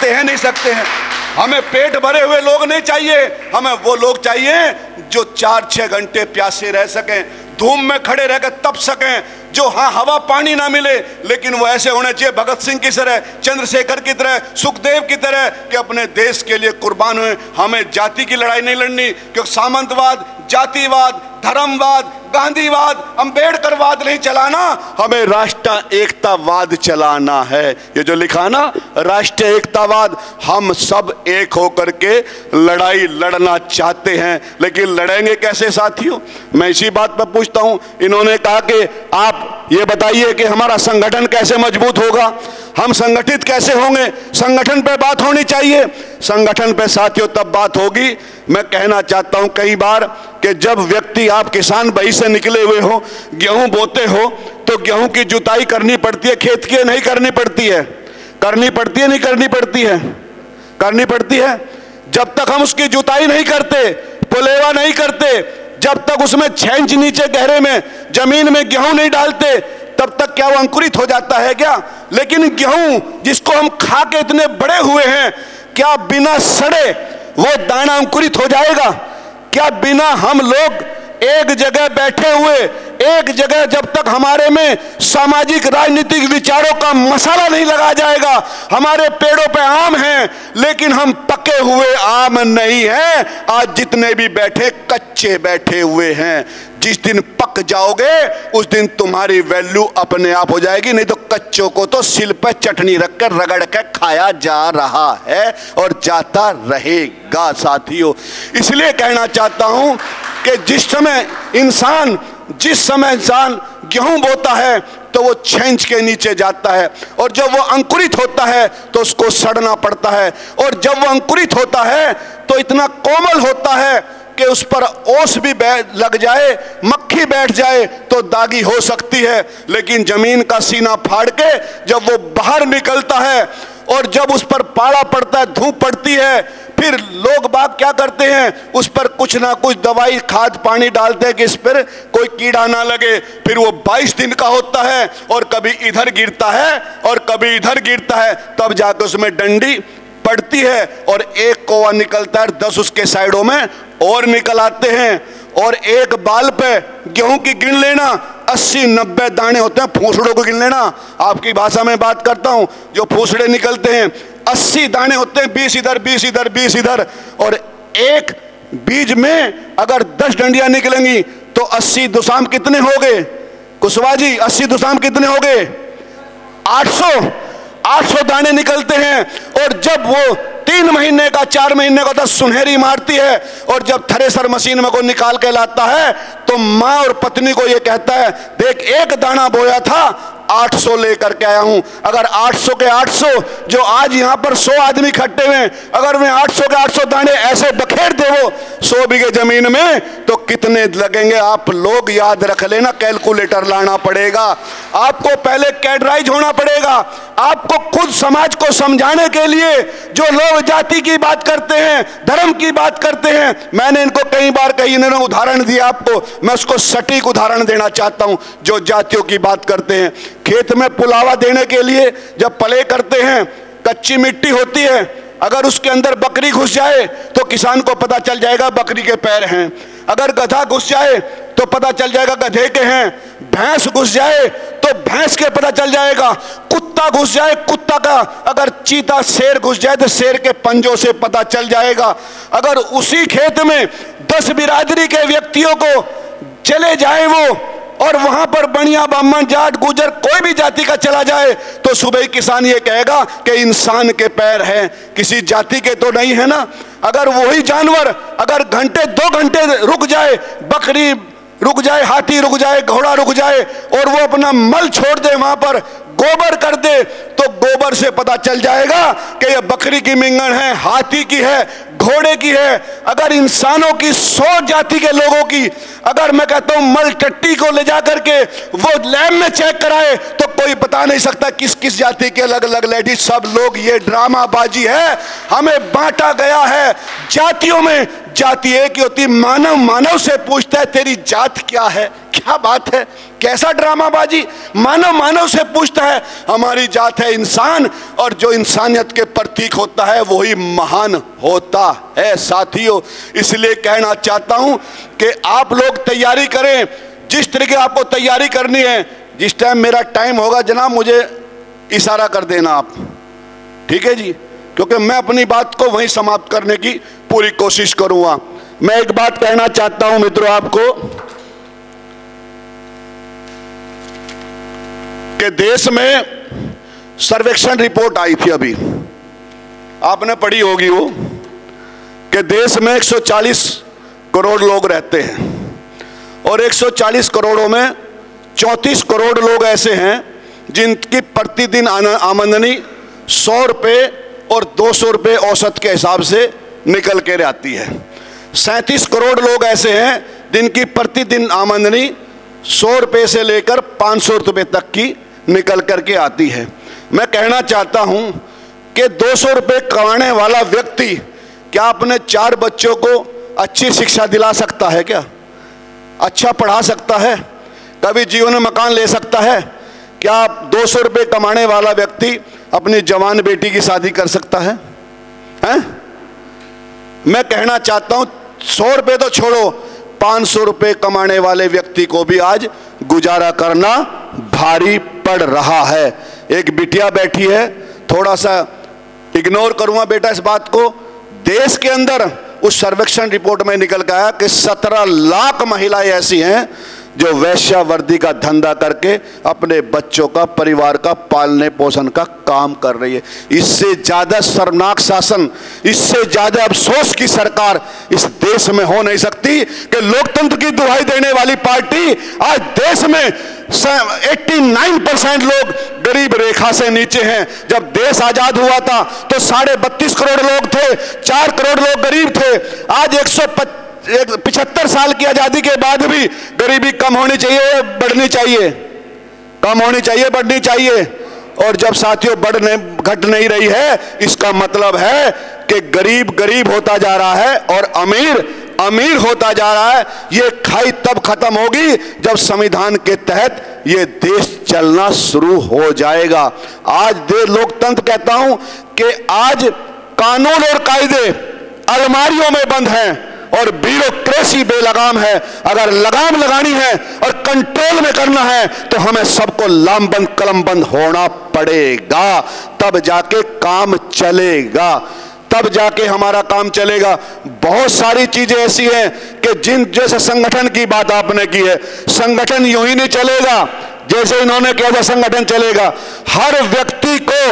हैं नहीं सकते हैं। हमें पेट भरे हुए लोग नहीं चाहिए, हमें वो लोग चाहिए जो 4-6 घंटे प्यासे रह सकें, धूम में खड़े रहकर तप सकें, जो हाँ हवा पानी ना मिले लेकिन वो ऐसे होने चाहिए भगत सिंह की तरह, चंद्रशेखर की तरह, सुखदेव की तरह कि अपने देश के लिए कुर्बान हुए। हमें जाति की लड़ाई नहीं लड़नी, क्योंकि सामंतवाद, जातिवाद, धर्मवाद, गांधीवाद, अंबेडकरवाद नहीं चलाना, हमें राष्ट्र एकतावाद चलाना है। ये जो लिखा ना राष्ट्रीय एकतावाद, हम सब एक होकर के लड़ाई लड़ना चाहते हैं, लेकिन लड़ेंगे कैसे साथियों? मैं इसी बात पर पूछता हूं। इन्होंने कहा कि आप ये बताइए कि हमारा संगठन कैसे मजबूत होगा, हम संगठित कैसे होंगे? संगठन पे बात होनी चाहिए। संगठन पे साथियों तब बात होगी, मैं कहना चाहता हूं कई बार कि जब व्यक्ति, आप किसान भाई से निकले हुए हो, गेहूं बोते हो तो गेहूं की जुताई करनी पड़ती है, खेत की नहीं करनी पड़ती है? करनी पड़ती है नहीं करनी पड़ती है? करनी पड़ती है। जब तक हम उसकी जुताई नहीं करते, पुलेवा नहीं करते, जब तक उसमें 6 इंच नीचे गहरे में जमीन में गेहूं नहीं डालते, तब तक क्या वो अंकुरित हो जाता है क्या? लेकिन गेहूं जिसको हम खा के इतने बड़े हुए हैं, क्या बिना सड़े वो दाना अंकुरित हो जाएगा? क्या बिना हम लोग एक जगह बैठे हुए, एक जगह जब तक हमारे में सामाजिक राजनीतिक विचारों का मसाला नहीं लगा जाएगा? हमारे पेड़ों पे आम हैं लेकिन हम पके हुए आम नहीं हैं। आज जितने भी बैठे कच्चे बैठे हुए हैं। जिस दिन पक जाओगे उस दिन तुम्हारी वैल्यू अपने आप हो जाएगी, नहीं तो कच्चों को तो सिल पे चटनी रखकर रगड़ कर खाया जा रहा है और जाता रहेगा साथियों। इसलिए कहना चाहता हूं कि जिस समय इंसान गेहूं बोता है तो वो 6 इंच के नीचे जाता है, और जब वो अंकुरित होता है तो उसको सड़ना पड़ता है, और जब वो अंकुरित होता है तो इतना कोमल होता है कि उस पर ओस भी लग जाए, मक्खी बैठ जाए तो दागी हो सकती है। लेकिन जमीन का सीना फाड़ के जब वो बाहर निकलता है और जब उस पर पाला पड़ता है, धूप पड़ती है, फिर लोग बाग क्या करते हैं, उस पर कुछ ना कुछ दवाई खाद पानी डालते हैं कि इस पर कोई कीड़ा ना लगे। फिर वो 22 दिन का होता है और कभी इधर गिरता है और कभी इधर गिरता है, तब जाकर उसमें डंडी पड़ती है और एक कौवा निकलता है, 10 उसके साइडों में और निकल आते हैं। और एक बाल पे गेहूं की गिन लेना 80-90 दाने होते हैं, फूसड़ों को गिन लेना, आपकी भाषा में बात करता हूं, जो फूसड़े निकलते हैं 80 दाने होते हैं, 20 इधर 20 इधर 20 इधर। और एक बीज में अगर 10 डंडियां निकलेंगी तो 80 दुसाम कितने हो गए कुशवाहा जी? 80 दुसाम कितने हो गए? 800 दाने निकलते हैं। और जब वो 3 महीने का 4 महीने का तो सुनहरी मारती है, और जब थ्रेसर मशीन में को निकाल के लाता है तो माँ और पत्नी को ये कहता है, देख एक दाना बोया था 800 लेकर के आया हूं। अगर 800 के 800 जो आज यहां पर 100 आदमी इकट्ठे हुए, अगर मैं 800 के 800 दाने ऐसे बखेर दे वो 100 बीघे जमीन में, तो कितने लगेंगे? आप लोग याद रख लेना, कैलकुलेटर लाना पड़ेगा आपको, पहले कैडराइज होना पड़ेगा आपको खुद समाज को समझाने के लिए। जो लोग जाति की बात करते हैं, धर्म की बात करते हैं, मैंने इनको कई बार कही, इन्होंने उदाहरण दिया आपको, मैं उसको सटीक उदाहरण देना चाहता हूं। जो जातियों की बात करते हैं, खेत में पुलावा देने के लिए जब पले करते हैं, कच्ची मिट्टी होती है, अगर उसके अंदर बकरी घुस जाए तो किसान को पता चल जाएगा बकरी के पैर हैं। अगर गधा घुस जाए तो पता चल जाएगा गधे के हैं। भैंस घुस जाए तो भैंस के पता चल जाएगा। कुत्ता घुस जाए कुत्ता का, अगर चीता शेर घुस जाए तो शेर के पंजों से पता चल जाएगा। अगर उसी खेत में 10 बिरादरी के व्यक्तियों को चले जाए वो, और वहां पर बनिया ब्राह्मण जाट गुजर कोई भी जाति का चला जाए, तो सुबह किसान ये कहेगा कि इंसान के पैर हैं, किसी जाति के तो नहीं है ना। अगर वही जानवर अगर घंटे 2 घंटे रुक जाए, बकरी रुक जाए, हाथी रुक जाए, घोड़ा रुक जाए, और वो अपना मल छोड़ दे वहां पर, गोबर कर दे, तो गोबर से पता चल जाएगा कि ये बकरी की मिंगन है, हाथी की है, घोड़े की है। अगर इंसानों की 100 जाति के लोगों की अगर मैं कहता हूं मल टट्टी को ले जाकर के वो लैब में चेक कराए, तो कोई बता नहीं सकता किस किस जाति के अलग अलग लेडीज। सब लोग ये ड्रामाबाजी है, हमें बांटा गया है जातियों में। जाति एक ही होती, मानव मानव से पूछता है तेरी जात क्या है। क्या बात है, कैसा ड्रामाबाजी। मानव मानव से पूछता है, हमारी जात है इंसान, और जो इंसानियत के प्रतीक होता है वही महान होता है साथियों। इसलिए कहना चाहता हूं कि आप लोग तैयारी करें, जिस तरीके आपको तैयारी करनी है। जिस टाइम मेरा टाइम होगा जनाब मुझे इशारा कर देना आप, ठीक है जी, क्योंकि मैं अपनी बात को वहीं समाप्त करने की पूरी कोशिश करूंगा। मैं एक बात कहना चाहता हूं मित्रों आपको कि देश में सर्वेक्षण रिपोर्ट आई थी, अभी आपने पढ़ी होगी वो, कि देश में 140 करोड़ लोग रहते हैं, और 140 करोड़ों में 34 करोड़ लोग ऐसे हैं जिनकी प्रतिदिन आमदनी 100 रुपये और 200 रुपये औसत के हिसाब से निकल के आती है। 37 करोड़ लोग ऐसे हैं जिनकी प्रतिदिन आमदनी 100 रुपये से लेकर 500 रुपये तक की निकल करके आती है। मैं कहना चाहता हूं कि 200 रुपये कमाने वाला व्यक्ति क्या अपने 4 बच्चों को अच्छी शिक्षा दिला सकता है? क्या अच्छा पढ़ा सकता है? कभी जीवन में मकान ले सकता है? क्या 200 रुपये कमाने वाला व्यक्ति अपनी जवान बेटी की शादी कर सकता है? मैं कहना चाहता हूं 100 रुपये तो छोड़ो, 500 रुपये कमाने वाले व्यक्ति को भी आज गुजारा करना भारी पड़ रहा है। एक बिटिया बैठी है, थोड़ा सा इग्नोर करूंगा बेटा इस बात को। देश के अंदर उस सर्वेक्षण रिपोर्ट में निकल के आया कि 17 लाख महिलाएं ऐसी हैं जो वेश्यावृत्ति का धंधा करके अपने बच्चों का, परिवार का पालने पोषण का काम कर रही है। इससे ज्यादा शर्मनाक शासन, इससे ज्यादा अफसोस की सरकार इस देश में हो नहीं सकती कि लोकतंत्र की दुहाई देने वाली पार्टी आज देश में 89% लोग गरीब रेखा से नीचे हैं। जब देश आजाद हुआ था तो 32.5 करोड़ लोग थे, 4 करोड़ लोग गरीब थे। आज 75 साल की आजादी के बाद भी गरीबी कम होनी चाहिए, बढ़नी चाहिए? कम होनी चाहिए, बढ़नी चाहिए? और जब साथियों घट नहीं रही है, इसका मतलब है कि गरीब गरीब होता जा रहा है और अमीर अमीर होता जा रहा है। ये खाई तब खत्म होगी जब संविधान के तहत ये देश चलना शुरू हो जाएगा। आज लोकतंत्र कहता हूं कि आज कानून और कायदे अलमारियों में बंद हैं और ब्यूरोक्रेसी बेलगाम है। अगर लगाम लगानी है और कंट्रोल में करना है तो हमें सबको लामबंद कलमबंद होना पड़ेगा, तब जाके काम चलेगा, तब जाके हमारा काम चलेगा। बहुत सारी चीजें ऐसी हैं कि जिन जैसे संगठन की बात आपने की है, संगठन यूं ही नहीं चलेगा जैसे इन्होंने किया था संगठन चलेगा। हर व्यक्ति को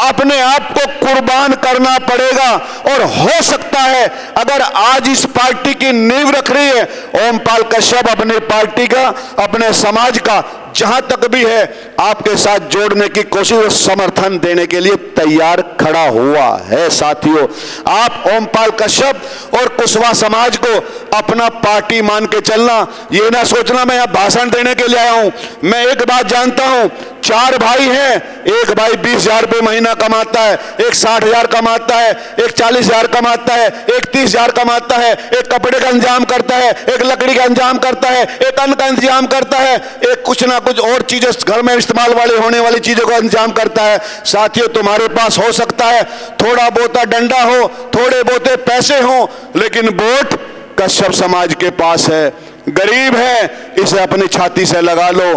अपने आप को कुर्बान करना पड़ेगा। और हो सकता है अगर आज इस पार्टी की नींव रख रही है ओमपाल कश्यप, अपनी पार्टी का, अपने समाज का जहां तक भी है आपके साथ जोड़ने की कोशिश और समर्थन देने के लिए तैयार खड़ा हुआ है। साथियों, आप ओमपाल कश्यप और कुशवाहा समाज को अपना पार्टी मान के चलना। ये ना सोचना मैं यहां भाषण देने के लिए आया हूं। मैं एक बात जानता हूं, 4 भाई हैं, एक भाई 20,000 रुपये महीना कमाता है, एक 60,000 कमाता है, एक 40,000 कमाता है, एक 30,000 कमाता है, एक कपड़े का इंतजाम करता है, एक लकड़ी का इंतजाम करता है, एक अन्न का इंतजाम करता है, एक कुछ ना कुछ और चीजें घर में इस्तेमाल वाली होने वाली चीजों का इंतजाम करता है। साथियों, तुम्हारे पास हो सकता है थोड़ा बहुता डंडा हो, थोड़े बहुते पैसे हो, लेकिन वोट कश्यप समाज के पास है। गरीब है, इसे अपनी छाती से लगा लो।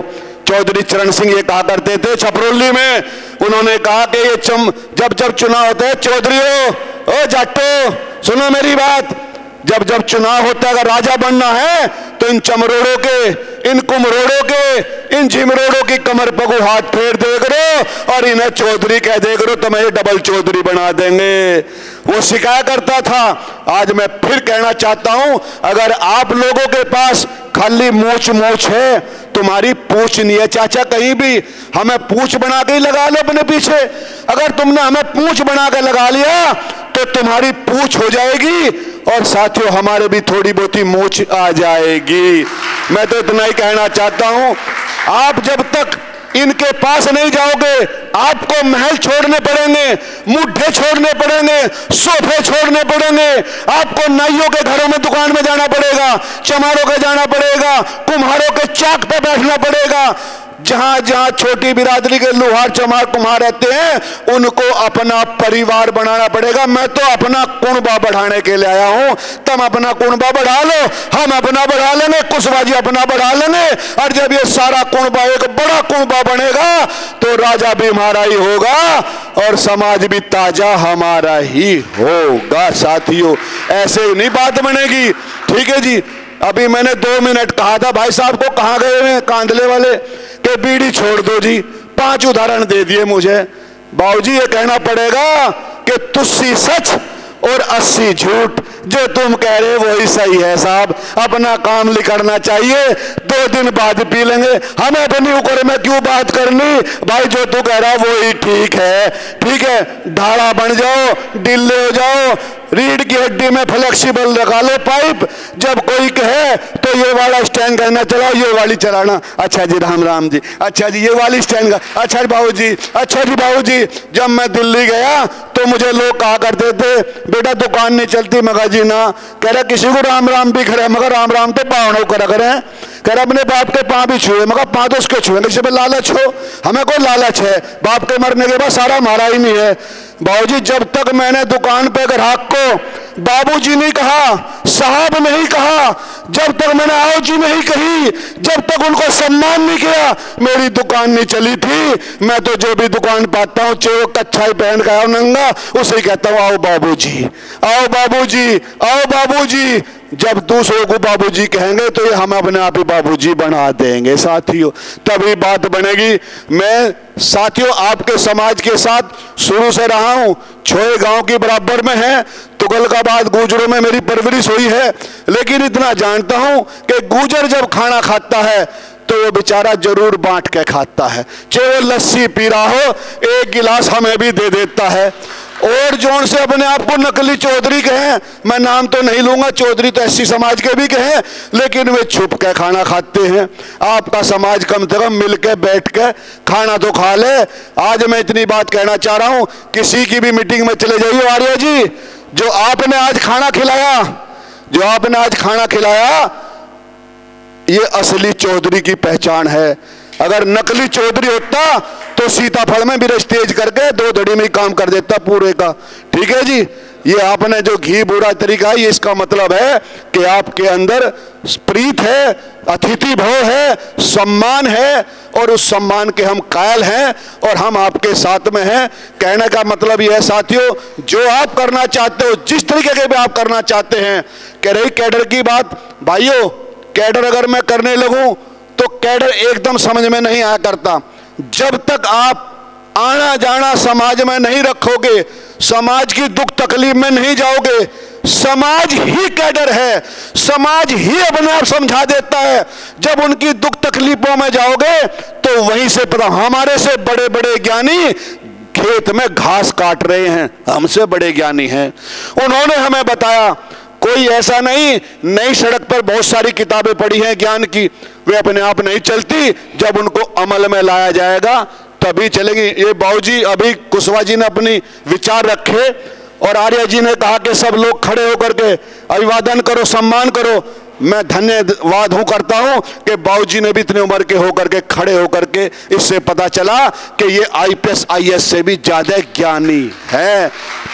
चौधरी चरण सिंह ये कहा करते थे छपरोली में, उन्होंने कहा कि ये जब जब चुनाव होते हैं, चौधरीओ ओ जाटो सुनो मेरी बात, जब जब चुनाव होता है अगर राजा बनना है तो इन चमरोड़ों के, इन कुमरोड़ों के, इन झिमरोड़ों की कमर पगु हाथ फेर दे करो और इन्हें चौधरी कह दे करो, तुम्हें ये डबल चौधरी बना देंगे। वो सिखाया करता था। आज मैं फिर कहना चाहता हूं, अगर आप लोगों के पास खाली मूछ मूछ है, तुम्हारी पूछ नहीं है चाचा कहीं भी, हमें पूछ बना के ही लगा लो अपने पीछे। अगर तुमने हमें पूछ बना के लगा लिया तो तुम्हारी पूछ हो जाएगी और साथियों हमारे भी थोड़ी बहुती मूछ आ जाएगी। मैं तो इतना ही कहना चाहता हूं, आप जब तक इनके पास नहीं जाओगे आपको महल छोड़ने पड़ेंगे, मुड्ढे छोड़ने पड़ेंगे, सोफे छोड़ने पड़ेंगे, आपको नाइयों के घरों में दुकान में जाना पड़ेगा, चमारों के जाना पड़ेगा, कुम्हारों के चाक पे बैठना पड़ेगा। जहां जहां छोटी बिरादरी के लुहार चमार कुम्हार रहते हैं उनको अपना परिवार बनाना पड़ेगा। मैं तो अपना कुनबा बढ़ाने के लिए आया हूं, तुम अपना कुनबा बढ़ा लो, हम अपना बढ़ा लेंगे, कुशवाहा जी अपना बढ़ा लेंगे, और जब ये सारा कुनबा एक बड़ा कुनबा बनेगा तो राजा भी हमारा ही होगा और समाज भी ताजा हमारा ही होगा। साथियों, ऐसे नहीं बात बनेगी। ठीक है जी, अभी मैंने 2 मिनट कहा था भाई साहब को, कहां गए हैं कांदले वाले, कि बीड़ी छोड़ दो जी। 5 उदाहरण दे दिए मुझे। बाबूजी ये कहना पड़ेगा कि तुस्सी सच और 80 झूठ, जो तुम कह रहे वही सही है साहब, अपना काम लिखना चाहिए, 2 दिन बाद पी लेंगे, हमें अपनी ऊपर में क्यों बात करनी भाई, जो तू कह रहा वही ठीक है। ठीक है, ढाड़ा बन जाओ, ढीले हो जाओ, रीढ़ की हड्डी में फ्लेक्सिबल लगा लो पाइप, जब कोई कहे तो ये वाला स्टैंड कहना चलाओ, ये वाली चलाना। अच्छा जी, राम राम जी, अच्छा जी ये वाली स्टैंड का, अच्छा जी बाबूजी, अच्छा जी बाबूजी। जब मैं दिल्ली गया तो मुझे लोग कहा करते थे बेटा दुकान नहीं चलती, मगर जी ना, कह रहा किसी को राम राम भी करे, मगर राम राम तो पावनों करा करें, कह रहा अपने बाप के पाँव भी छुए, मगर पाँव तो उसके छुए, किसी पे लालच हो, हमें कोई लालच है, बाप के मरने के बाद सारा हमारा ही नहीं है। बाबूजी, जब तक मैंने दुकान पे ग्राहक को बाबूजी नहीं कहा, साहब नहीं कहा, जब तक मैंने आओ जी नहीं कही, जब तक उनको सम्मान नहीं किया, मेरी दुकान नहीं चली थी। मैं तो जो भी दुकान पाता हूँ चाहे कच्छा ही पहन के आओ नंगा, उसे कहता हूँ आओ बाबूजी, आओ बाबूजी, आओ बाबूजी। जब दूसरों को बाबूजी कहेंगे तो ये हम अपने आप ही बाबूजी बना देंगे साथियों, तभी बात बनेगी। मैं साथियों आपके समाज के साथ शुरू से रहा हूं, छोए गांव के बराबर में है, तुगलकाबाद गुजरों में मेरी परवरिश हुई है, लेकिन इतना जानता हूं कि गुजर जब खाना खाता है तो वो बेचारा जरूर बांट के खाता है, चाहे वो लस्सी पी रहा हो 1 गिलास हमें भी दे देता है। और जोन से अपने आप को नकली चौधरी कहें, मैं नाम तो नहीं लूंगा, चौधरी तो एससी समाज के भी कहें, लेकिन वे छुप के खाना खाते हैं। आपका समाज कम से कम मिल के बैठ के खाना तो खा ले। आज मैं इतनी बात कहना चाह रहा हूं, किसी की भी मीटिंग में चले जाइए, आर्य जी जो आपने आज खाना खिलाया, जो आपने आज खाना खिलाया, ये असली चौधरी की पहचान है। अगर नकली चौधरी होता तो सीताफल में भी तेज करके 2 धड़ी में ही काम कर देता पूरे का। ठीक है जी, ये आपने जो घी बुरा तरीका है, ये इसका मतलब है कि आपके अंदर प्रीत है, अतिथि भाव है, सम्मान है, और उस सम्मान के हम कायल हैं और हम आपके साथ में हैं। कहने का मतलब यह है साथियों, जो आप करना चाहते हो, जिस तरीके के भी आप करना चाहते हैं। कह रही कैडर की बात, भाइयों कैडर अगर मैं करने लगूं तो कैडर एकदम समझ में नहीं आया करता। जब तक आप आना जाना समाज में नहीं रखोगे, समाज की दुख तकलीफ में नहीं जाओगे, समाज ही कैडर है, समाज ही अपने आप समझा देता है। जब उनकी दुख तकलीफों में जाओगे तो वहीं से पता, हमारे से बड़े बड़े ज्ञानी खेत में घास काट रहे हैं, हमसे बड़े ज्ञानी हैं। उन्होंने हमें बताया, कोई ऐसा नहीं, नई सड़क पर बहुत सारी किताबें पढ़ी हैं ज्ञान की, वे अपने आप नहीं चलती, जब उनको अमल में लाया जाएगा तभी चलेगी। ये बाबूजी अभी कुशवाहा जी ने अपनी विचार रखे और आर्य जी ने कहा कि सब लोग खड़े होकर के अभिवादन करो, सम्मान करो। मैं धन्यवाद करता हूं कि बाबूजी ने भी इतने उम्र के होकर के खड़े होकर के, इससे पता चला कि ये आईपीएस आईएएस से भी ज्यादा ज्ञानी है।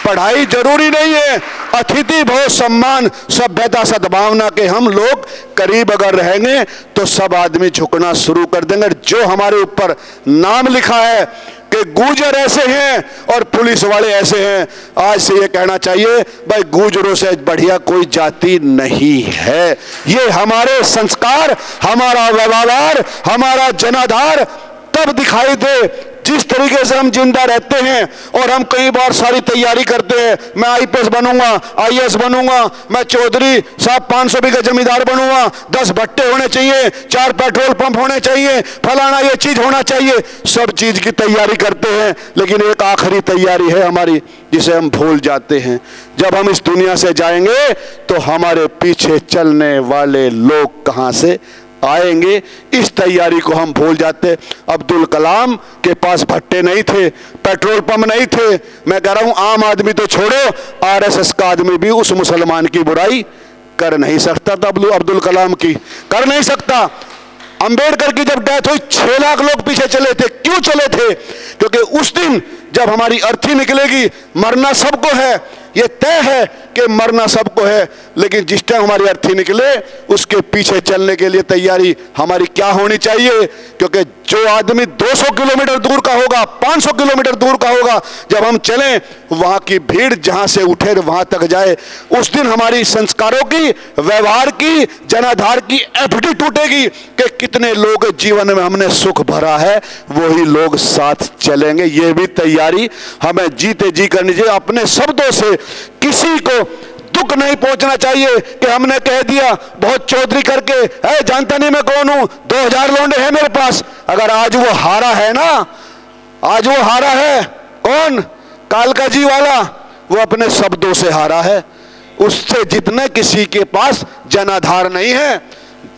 पढ़ाई जरूरी नहीं है, अतिथि भाव, सम्मान, सभ्यता, सद्भावना के हम लोग करीब अगर रहेंगे तो सब आदमी झुकना शुरू कर देंगे। जो हमारे ऊपर नाम लिखा है कि गुर्जर ऐसे हैं और पुलिस वाले ऐसे हैं, आज से ये कहना चाहिए भाई गुर्जरों से बढ़िया कोई जाति नहीं है। ये हमारे संस्कार, हमारा व्यवहार, हमारा जनाधार तब दिखाई दे जिस तरीके से हम जिंदा रहते हैं। और हम कई बार सारी तैयारी करते हैं, मैं आईपीएस बनूंगा, आईएएस बनूंगा, मैं चौधरी साहब 500 बीघा जमींदार बनूंगा, 10 भट्टे होने चाहिए, 4 पेट्रोल पंप होने चाहिए, फलाना ये चीज होना चाहिए। सब चीज की तैयारी करते हैं, लेकिन एक आखिरी तैयारी है हमारी जिसे हम भूल जाते हैं। जब हम इस दुनिया से जाएंगे तो हमारे पीछे चलने वाले लोग कहां से आएंगे, इस तैयारी को हम भूल जाते। अब्दुल कलाम के पास भट्टे नहीं थे, पेट्रोल पंप नहीं थे। मैं कह रहा हूं आम आदमी तो छोड़ो, आरएसएस का आदमी भी उस मुसलमान की बुराई कर नहीं सकता था, अब्दुल कलाम की कर नहीं सकता। अंबेडकर की जब डेथ हुई 6 लाख लोग पीछे चले थे। क्यों चले थे? क्योंकि उस दिन जब हमारी अर्थी निकलेगी, मरना सबको है, ये तय है कि मरना सबको है, लेकिन जिस टाइम हमारी अर्थी निकले उसके पीछे चलने के लिए तैयारी हमारी क्या होनी चाहिए? क्योंकि जो आदमी 200 किलोमीटर दूर का होगा, 500 किलोमीटर दूर का होगा, जब हम चलें वहां की भीड़ जहां से उठे वहां तक जाए। उस दिन हमारी संस्कारों की, व्यवहार की, जनाधार की एफडी टूटेगी कि कितने लोग जीवन में हमने सुख भरा है, वही लोग साथ चलेंगे। ये भी तैयारी हमें जीते जी करनी चाहिए। अपने शब्दों से किसी को दुख नहीं पहुंचना चाहिए कि हमने कह दिया बहुत चौधरी करके है, जानता नहीं मैं कौन हूं, 2000 लौंडे हैं मेरे पास। अगर आज वो हारा है ना, आज वो हारा है, कौन? कालका जी वाला, वो अपने शब्दों से हारा है। उससे जितने किसी के पास जनाधार नहीं है,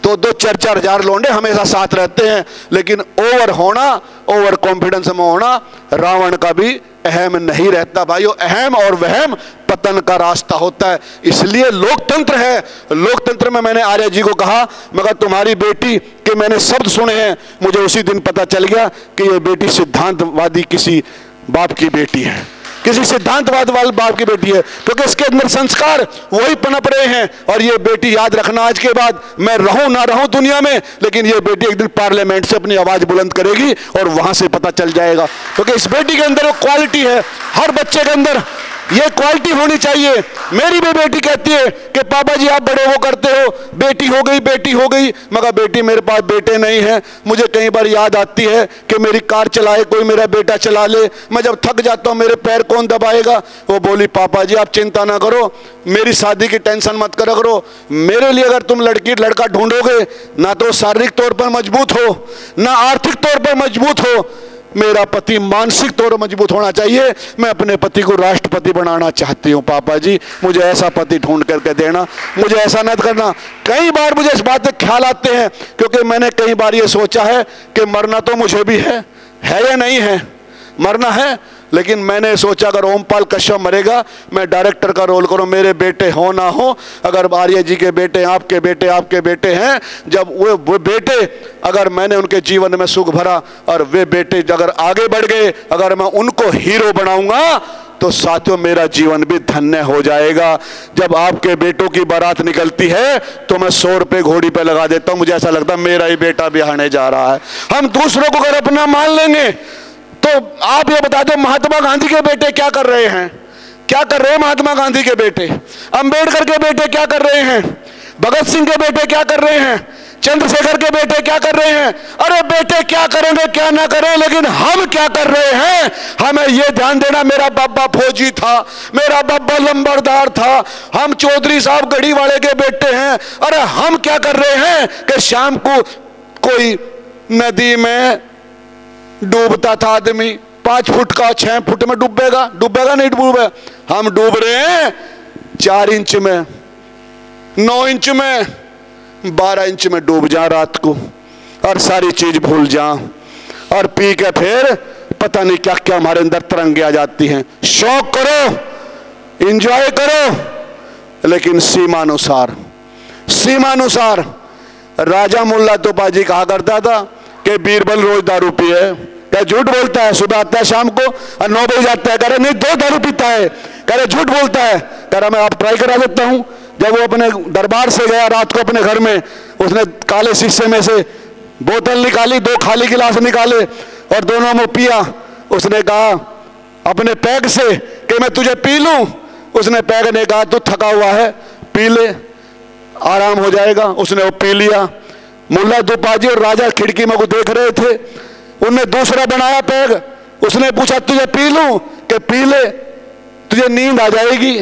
तो 2-4 हजार लौंडे हमेशा साथ रहते हैं, लेकिन ओवर होना, ओवर कॉन्फिडेंस में होना रावण का भी अहम नहीं रहता भाइयों। अहम और वहम पतन का रास्ता होता है। इसलिए लोकतंत्र है। लोकतंत्र में मैंने आर्य जी को कहा, मगर तुम्हारी बेटी के मैंने शब्द सुने हैं, मुझे उसी दिन पता चल गया कि ये बेटी सिद्धांतवादी किसी बाप की बेटी है, किसी सिद्धांतवाद वाले बाप की बेटी है, क्योंकि इसके अंदर संस्कार वही पनप रहे हैं। और ये बेटी याद रखना, आज के बाद मैं रहूं ना रहूं दुनिया में, लेकिन ये बेटी एक दिन पार्लियामेंट से अपनी आवाज बुलंद करेगी और वहां से पता चल जाएगा, क्योंकि इस बेटी के अंदर वो क्वालिटी है। हर बच्चे के अंदर ये क्वालिटी होनी चाहिए। मेरी भी बेटी कहती है कि पापा जी आप बड़े वो करते हो, बेटी हो गई, बेटी हो गई, मगर बेटी मेरे पास बेटे नहीं है। मुझे कई बार याद आती है कि मेरी कार चलाए कोई, मेरा बेटा चला ले, मैं जब थक जाता हूँ मेरे पैर कौन दबाएगा? वो बोली पापा जी आप चिंता ना करो, मेरी शादी की टेंशन मत करा करो, मेरे लिए अगर तुम लड़की लड़का ढूंढोगे ना तो शारीरिक तौर पर मजबूत हो, ना आर्थिक तौर पर मजबूत हो, मेरा पति मानसिक तौर पर मजबूत होना चाहिए। मैं अपने पति को राष्ट्रपति बनाना चाहती हूँ पापा जी, मुझे ऐसा पति ढूंढ करके देना, मुझे ऐसा न करना। कई बार मुझे इस बात के ख्याल आते हैं, क्योंकि मैंने कई बार ये सोचा है कि मरना तो मुझे भी है या नहीं है? मरना है, लेकिन मैंने सोचा अगर ओमपाल कश्यप मरेगा, मैं डायरेक्टर का रोल करूं, मेरे बेटे हो ना हो, अगर आर्य जी के बेटे, आपके बेटे हैं, जब वो बेटे अगर मैंने उनके जीवन में सुख भरा और वे बेटे अगर आगे बढ़ गए, अगर मैं उनको हीरो बनाऊंगा तो साथियों मेरा जीवन भी धन्य हो जाएगा। जब आपके बेटों की बारात निकलती है तो मैं 100 रुपए घोड़ी पे लगा देता हूं, मुझे ऐसा लगता है मेरा ही बेटा बिहाने जा रहा है। हम दूसरों को अगर अपना मान लेंगे तो आप ये बता दो महात्मा गांधी के बेटे क्या कर रहे हैं? क्या कर रहे हैं महात्मा गांधी के बेटे? अंबेडकर के बेटे क्या कर रहे हैं? भगत सिंह के बेटे क्या कर रहे हैं? चंद्रशेखर के बेटे क्या कर रहे हैं? अरे बेटे क्या करेंगे क्या ना करें, लेकिन हम क्या कर रहे हैं हमें यह ध्यान देना। मेरा बाबा फौजी था, मेरा बाबा लंबरदार था, हम चौधरी साहब गढ़ी वाले के बेटे हैं। अरे हम क्या कर रहे हैं कि शाम को कोई नदी में डूबता था आदमी, 5 फुट का 6 फुट में डूबेगा नहीं डूबेगा? हम डूब रहे हैं 4 इंच में, 9 इंच में, 12 इंच में डूब जा रात को और सारी चीज भूल जा और पी के फिर पता नहीं क्या क्या हमारे अंदर तरंगे आ जाती हैं। शौक करो, एंजॉय करो, लेकिन सीमानुसार। राजा मुल्ला तोपाजी कहा करता था कि बीरबल रोज दारू पिए। क्या झूठ बोलता है? सुबह आता है शाम को और 9 बजे जाता है, कह रहे नहीं 2 दारू पीता है, कह रहे झूठ बोलता है। कह रहा मैं आप ट्राई करा देता हूं। जब वो अपने दरबार से गया रात को अपने घर में, उसने काले शीशे में से बोतल निकाली, 2 खाली गिलास निकाले और दोनों में पिया। उसने कहा अपने पैग से कि मैं तुझे पी लूं। उसने पैग ने कहा तू थका हुआ है, पी ले, आराम हो जाएगा। उसने वो पी लिया। मुल्ला तोपाजी और राजा खिड़की में को देख रहे थे। उनने दूसरा बनाया पैग। उसने पूछा तुझे पी लूं? कि पी ले, तुझे नींद आ जाएगी।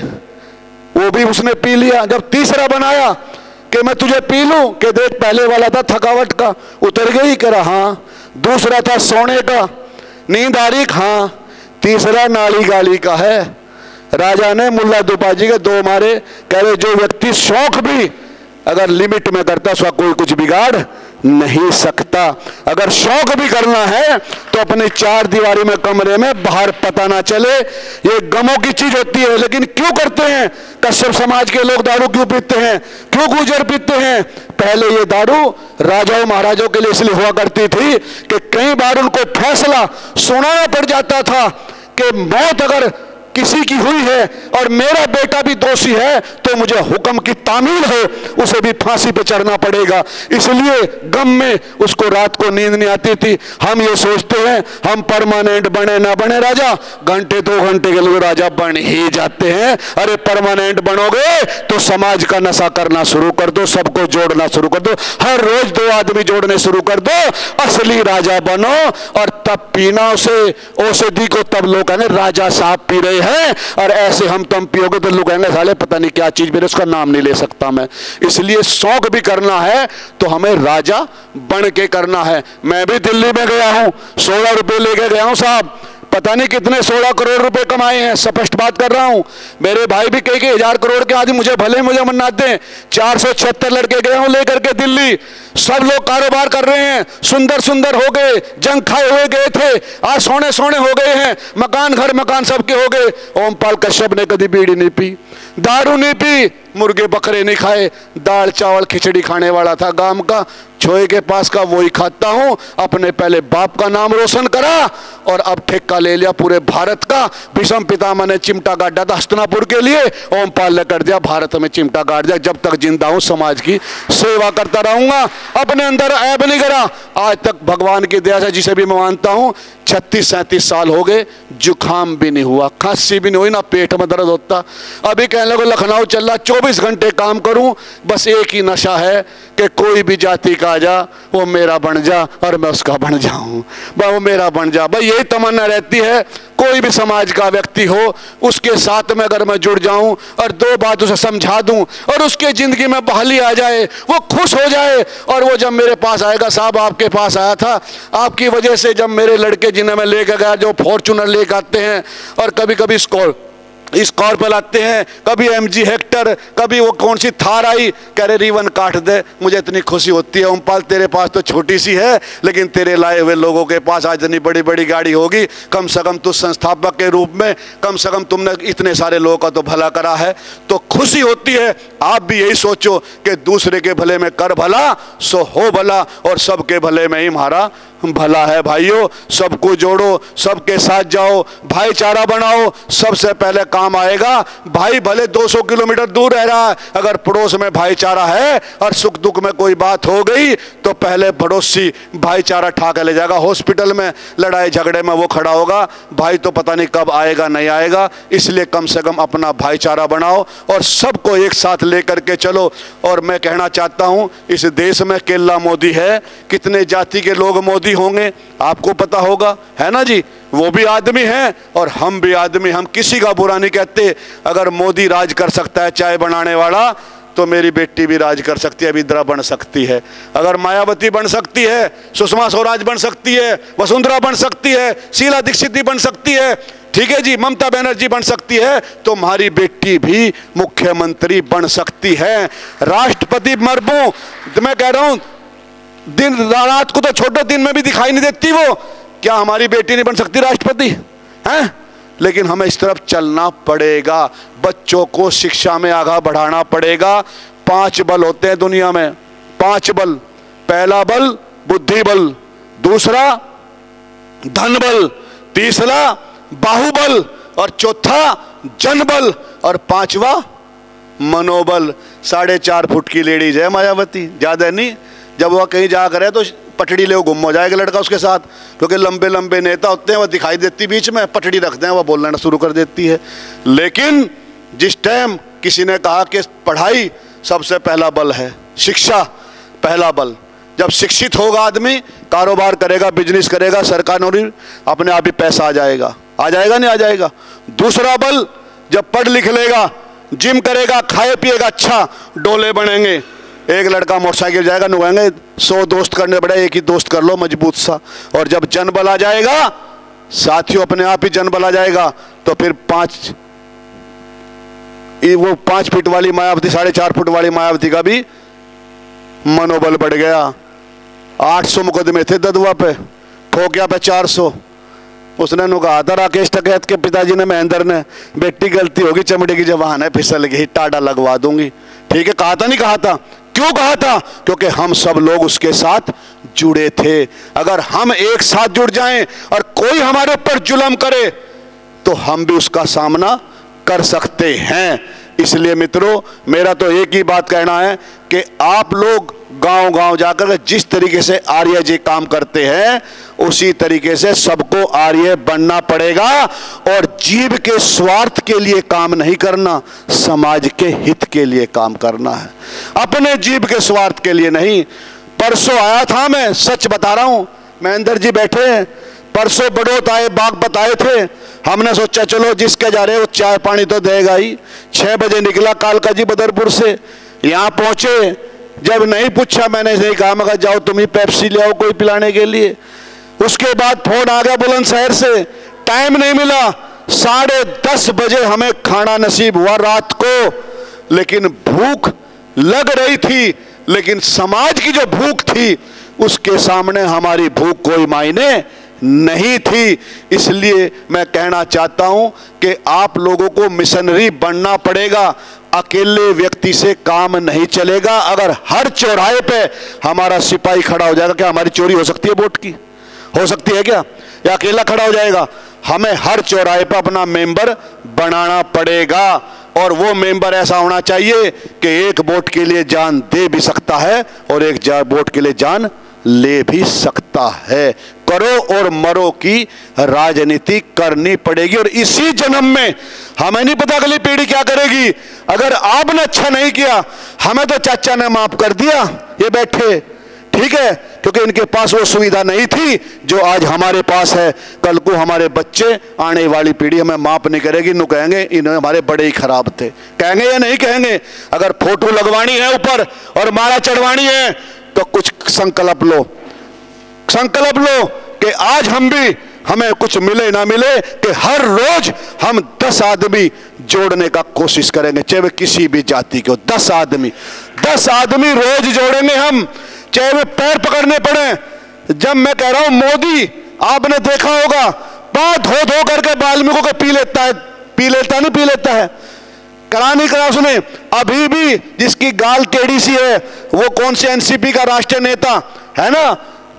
वो भी उसने पी लिया। जब तीसरा बनाया कि मैं तुझे पी लूं, कि देख पहले वाला था थकावट का, उतर गई? कह रहा हाँ। दूसरा था सोने का, नींद आ रही? हाँ। तीसरा नाली गाली का है। राजा ने मुल्ला तोपाजी के 2 मारे। कह रहे जो व्यक्ति शौक भी अगर लिमिट में करता उसका कोई कुछ बिगाड़ नहीं सकता। अगर शौक भी करना है तो अपने 4 दीवारी में कमरे में बाहर पता ना चले। ये गमों की चीज होती है, लेकिन क्यों करते हैं? कश्यप समाज के लोग दारू क्यों पीते हैं? क्यों गुजर पीते हैं? पहले ये दारू राजाओं महाराजों के लिए इसलिए हुआ करती थी कि कई बार उनको फैसला सुनाना पड़ जाता था कि मौत अगर किसी की हुई है और मेरा बेटा भी दोषी है तो मुझे हुक्म की तामील है, उसे भी फांसी पे चढ़ना पड़ेगा। इसलिए गम में उसको रात को नींद नहीं आती थी। हम ये सोचते हैं हम परमानेंट बने ना बने राजा, घंटे 2 घंटे के लिए राजा बन ही जाते हैं। अरे परमानेंट बनोगे तो समाज का नशा करना शुरू कर दो, सबको जोड़ना शुरू कर दो, हर रोज 2 आदमी जोड़ने शुरू कर दो, असली राजा बनो। और तब पीना उसे औषधि को, तब लोग कहने राजा साहब पी रहे है। और ऐसे हम तुम पियोगे तो लोग कहेंगे साले पता नहीं क्या चीज, मेरे उसका नाम नहीं ले सकता मैं। इसलिए शौक भी करना है तो हमें राजा बन के करना है। मैं भी दिल्ली में गया हूं, 16 रुपए लेके गया हूं साहब, पता नहीं कितने 16 करोड़ रुपए कमाए हैं। स्पष्ट बात कर रहा हूं। मेरे भाई भी कई 1000 करोड़ के आदमी मुझे भले मुझे मनाते हैं। 476 लड़के गए हूं लेकर के दिल्ली, सब लोग कारोबार कर रहे हैं, सुंदर सुंदर हो गए, जंग खाए हुए गए थे, आज सोने सोने हो गए हैं, मकान घर मकान सबके हो गए। ओमपाल कश्यप ने कभी बीड़ी नहीं पी, दारू नहीं पी, मुर्गे बकरे नहीं खाए, दाल चावल खिचड़ी खाने वाला था गांव का, छोए के पास का वही खाता हूं। अपने पहले बाप का नाम रोशन करा और अब ठेका ले लिया पूरे भारत का। भीष्म पितामह ने चिमटा गाड़ा था हस्तिनापुर के लिए, ओमपाल ने कर दिया भारत में चिमटा गाड़ दिया। जब तक जिंदा हूं समाज की सेवा करता रहूंगा, अपने अंदर ऐब नहीं करा। आज तक भगवान की दया से जिसे भी मैं मानता हूं 36-37 साल हो गए, जुखाम भी नहीं हुआ, खांसी भी नहीं हुई, ना पेट में दर्द होता। अभी कहने लगे लखनऊ चल रहा, 24 घंटे काम करूं, बस एक ही नशा है कि कोई भी जाति का आ जा वो मेरा बन जा और मैं उसका बन जाऊं, वो मेरा बन जा। भाई यही तमन्ना रहती है। कोई भी समाज का व्यक्ति हो उसके साथ में अगर मैं जुड़ जाऊं और 2 बात उसे समझा दूं और उसके जिंदगी में बहाली आ जाए, वो खुश हो जाए। और वो जब मेरे पास आएगा, साहब आपके पास आया था आपकी वजह से, जब मेरे लड़के जिन्हें मैं लेकर गया जो फॉर्चूनर लेकर आते हैं और कभी कभी स्कॉर्पियो लाते हैं, कभी MG हेक्टर, कभी वो कौन सी थार आई, कह रहे रिवन काट दे। मुझे इतनी खुशी होती है ओमपाल, तेरे पास तो छोटी सी है, लेकिन तेरे लाए हुए लोगों के पास आज इतनी बड़ी बड़ी गाड़ी होगी। कम से कम तू संस्थापक के रूप में, कम से कम तुमने इतने सारे लोगों का तो भला करा है, तो खुशी होती है। आप भी यही सोचो कि दूसरे के भले में कर भला सो हो भला, और सबके भले में ही हमारा भला है। भाइयों, सबको जोड़ो, सबके साथ जाओ, भाईचारा बनाओ, सबसे पहले काम आएगा। भाई भले 200 किलोमीटर दूर रह रहा है, अगर पड़ोस में भाईचारा है और सुख दुख में कोई बात हो गई तो पहले पड़ोसी भाईचारा ठा के ले जाएगा। हॉस्पिटल में लड़ाई झगड़े में वो खड़ा होगा, भाई तो पता नहीं कब आएगा नहीं आएगा। इसलिए कम से कम अपना भाईचारा बनाओ और सबको एक साथ लेकर के चलो। और मैं कहना चाहता हूं, इस देश में केल्ला मोदी है, कितने जाति के लोग मोदी होंगे आपको पता होगा, है ना जी। वो भी आदमी हैं और हम भी आदमी, हम किसी का बुरा नहीं कहते। अगर मोदी राज कर सकता है चाय बनाने वाला, तो मेरी बेटी भी राज कर सकती है, विद्रा बन सकती है। अगर मायावती बन सकती है, सुषमा स्वराज बन सकती है, वसुंधरा बन सकती है, शीला दीक्षित भी बन सकती है, ठीक है जी, ममता बनर्जी बन सकती है, तो हमारी बेटी भी मुख्यमंत्री बन सकती है। राष्ट्रपति मरबू, तो मैं कह रहा हूं दिन रात को तो छोटे दिन में भी दिखाई नहीं देती वो, क्या हमारी बेटी नहीं बन सकती राष्ट्रपति हैं? लेकिन हमें इस तरफ चलना पड़ेगा, बच्चों को शिक्षा में आगे बढ़ाना पड़ेगा। 5 बल होते हैं दुनिया में, 5 बल। पहला बल बुद्धि बल, दूसरा धन बल, तीसरा बाहुबल, और चौथा जनबल, और 5वां मनोबल। 4.5 फुट की लेडीज है मायावती, ज्यादा नहीं। जब वह कहीं जा करे तो पटड़ी ले गुम हो जाएगा लड़का उसके साथ, क्योंकि लंबे लंबे नेता होते हैं, वह दिखाई देती बीच में, पटड़ी रखते हैं, वह बोलना शुरू कर देती है। लेकिन जिस टाइम किसी ने कहा कि पढ़ाई सबसे पहला बल है, शिक्षा पहला बल, जब शिक्षित होगा आदमी, कारोबार करेगा, बिजनेस करेगा, सरकार नौकरी, अपने आप ही पैसा आ जाएगा। आ जाएगा नहीं आ जाएगा? दूसरा बल, जब पढ़ लिख लेगा, जिम करेगा, खाए पिएगा, अच्छा डोले बनेंगे। एक लड़का मोटरसाइकिल जाएगा, नुगाएंगे 100 दोस्त करने पड़े, एक ही दोस्त कर लो मजबूत सा। और जब जनबल आ जाएगा साथियों, अपने आप ही जनबल आ जाएगा, तो फिर 5 फीट वाली मायावती, 4.5 फुट वाली मायावती का भी मनोबल बढ़ गया। 800 मुकदमे थे ददुआ पे, ठोकिया पे 400। उसने नु कहा था राकेश टिकैत के पिताजी ने, महेंद्र ने, बेटी गलती होगी, चमड़े की जवान है, फिसल गई, टाडा लगवा दूंगी। ठीक है, कहा था नहीं कहा था? क्यों कहा था? क्योंकि हम सब लोग उसके साथ जुड़े थे। अगर हम एक साथ जुड़ जाएं और कोई हमारे ऊपर जुल्म करे तो हम भी उसका सामना कर सकते हैं। इसलिए मित्रों, मेरा तो एक ही बात कहना है कि आप लोग गांव गांव जाकर जिस तरीके से आर्य जी काम करते हैं, उसी तरीके से सबको आर्य बनना पड़ेगा। और जीव के स्वार्थ के लिए काम नहीं करना, समाज के हित के लिए काम करना है, अपने जीव के स्वार्थ के लिए नहीं। परसों आया था, मैं सच बता रहा हूं, महेंद्र जी बैठे हैं, परसों बड़ौत आए, बाग बताए थे। हमने सोचा चलो जिसके जा रहे वो चाय पानी तो देगा ही। 6 बजे निकला कालका जी बदरपुर से, यहाँ पहुंचे। जब नहीं पूछा, मैंने नहीं कहा, मगर जाओ तुम ही पेप्सी ले आओ कोई पिलाने के लिए। उसके बाद फोन आ गया बुलंदशहर से, टाइम नहीं मिला। 10:30 बजे हमें खाना नसीब हुआ रात को, लेकिन भूख लग रही थी, लेकिन समाज की जो भूख थी उसके सामने हमारी भूख कोई मायने नहीं थी। इसलिए मैं कहना चाहता हूं कि आप लोगों को मिशनरी बनना पड़ेगा। अकेले व्यक्ति से काम नहीं चलेगा। अगर हर चौराहे पे हमारा सिपाही खड़ा हो जाएगा, क्या हमारी चोरी हो सकती है? वोट की हो सकती है क्या? या अकेला खड़ा हो जाएगा? हमें हर चौराहे पे अपना मेंबर बनाना पड़ेगा। और वो मेंबर ऐसा होना चाहिए कि एक वोट के लिए जान दे भी सकता है और एक वोट के लिए जान ले भी सकता है। करो और मरो की राजनीति करनी पड़ेगी। और इसी जन्म में हमें नहीं पता अगली पीढ़ी क्या करेगी। अगर आपने अच्छा नहीं किया, हमें तो चाचा ने माफ कर दिया, ये बैठे, ठीक है, क्योंकि इनके पास वो सुविधा नहीं थी जो आज हमारे पास है। कल को हमारे बच्चे, आने वाली पीढ़ी हमें माफ नहीं करेगी, नु कहेंगे इन्हें हमारे बड़े ही खराब थे। कहेंगे या नहीं कहेंगे? अगर फोटो लगवानी है ऊपर और माला चढ़वानी है तो कुछ संकल्प लो, संकल्प लो कि आज हम भी हमें कुछ मिले ना मिले, कि हर रोज हम 10 आदमी जोड़ने का कोशिश करेंगे, चाहे वे किसी भी जाति के हो। 10 आदमी रोज जोड़ेंगे हम, चाहे वे पैर पकड़ने पड़े। जब मैं कह रहा हूं मोदी, आपने देखा होगा पांव धो धो करके वाल्मीकि को पी लेता है, करा नहीं करा उसने। अभी भी जिसकी गाल टेढ़ी सी है, वो कौन से एनसीपी का राष्ट्रीय नेता है ना,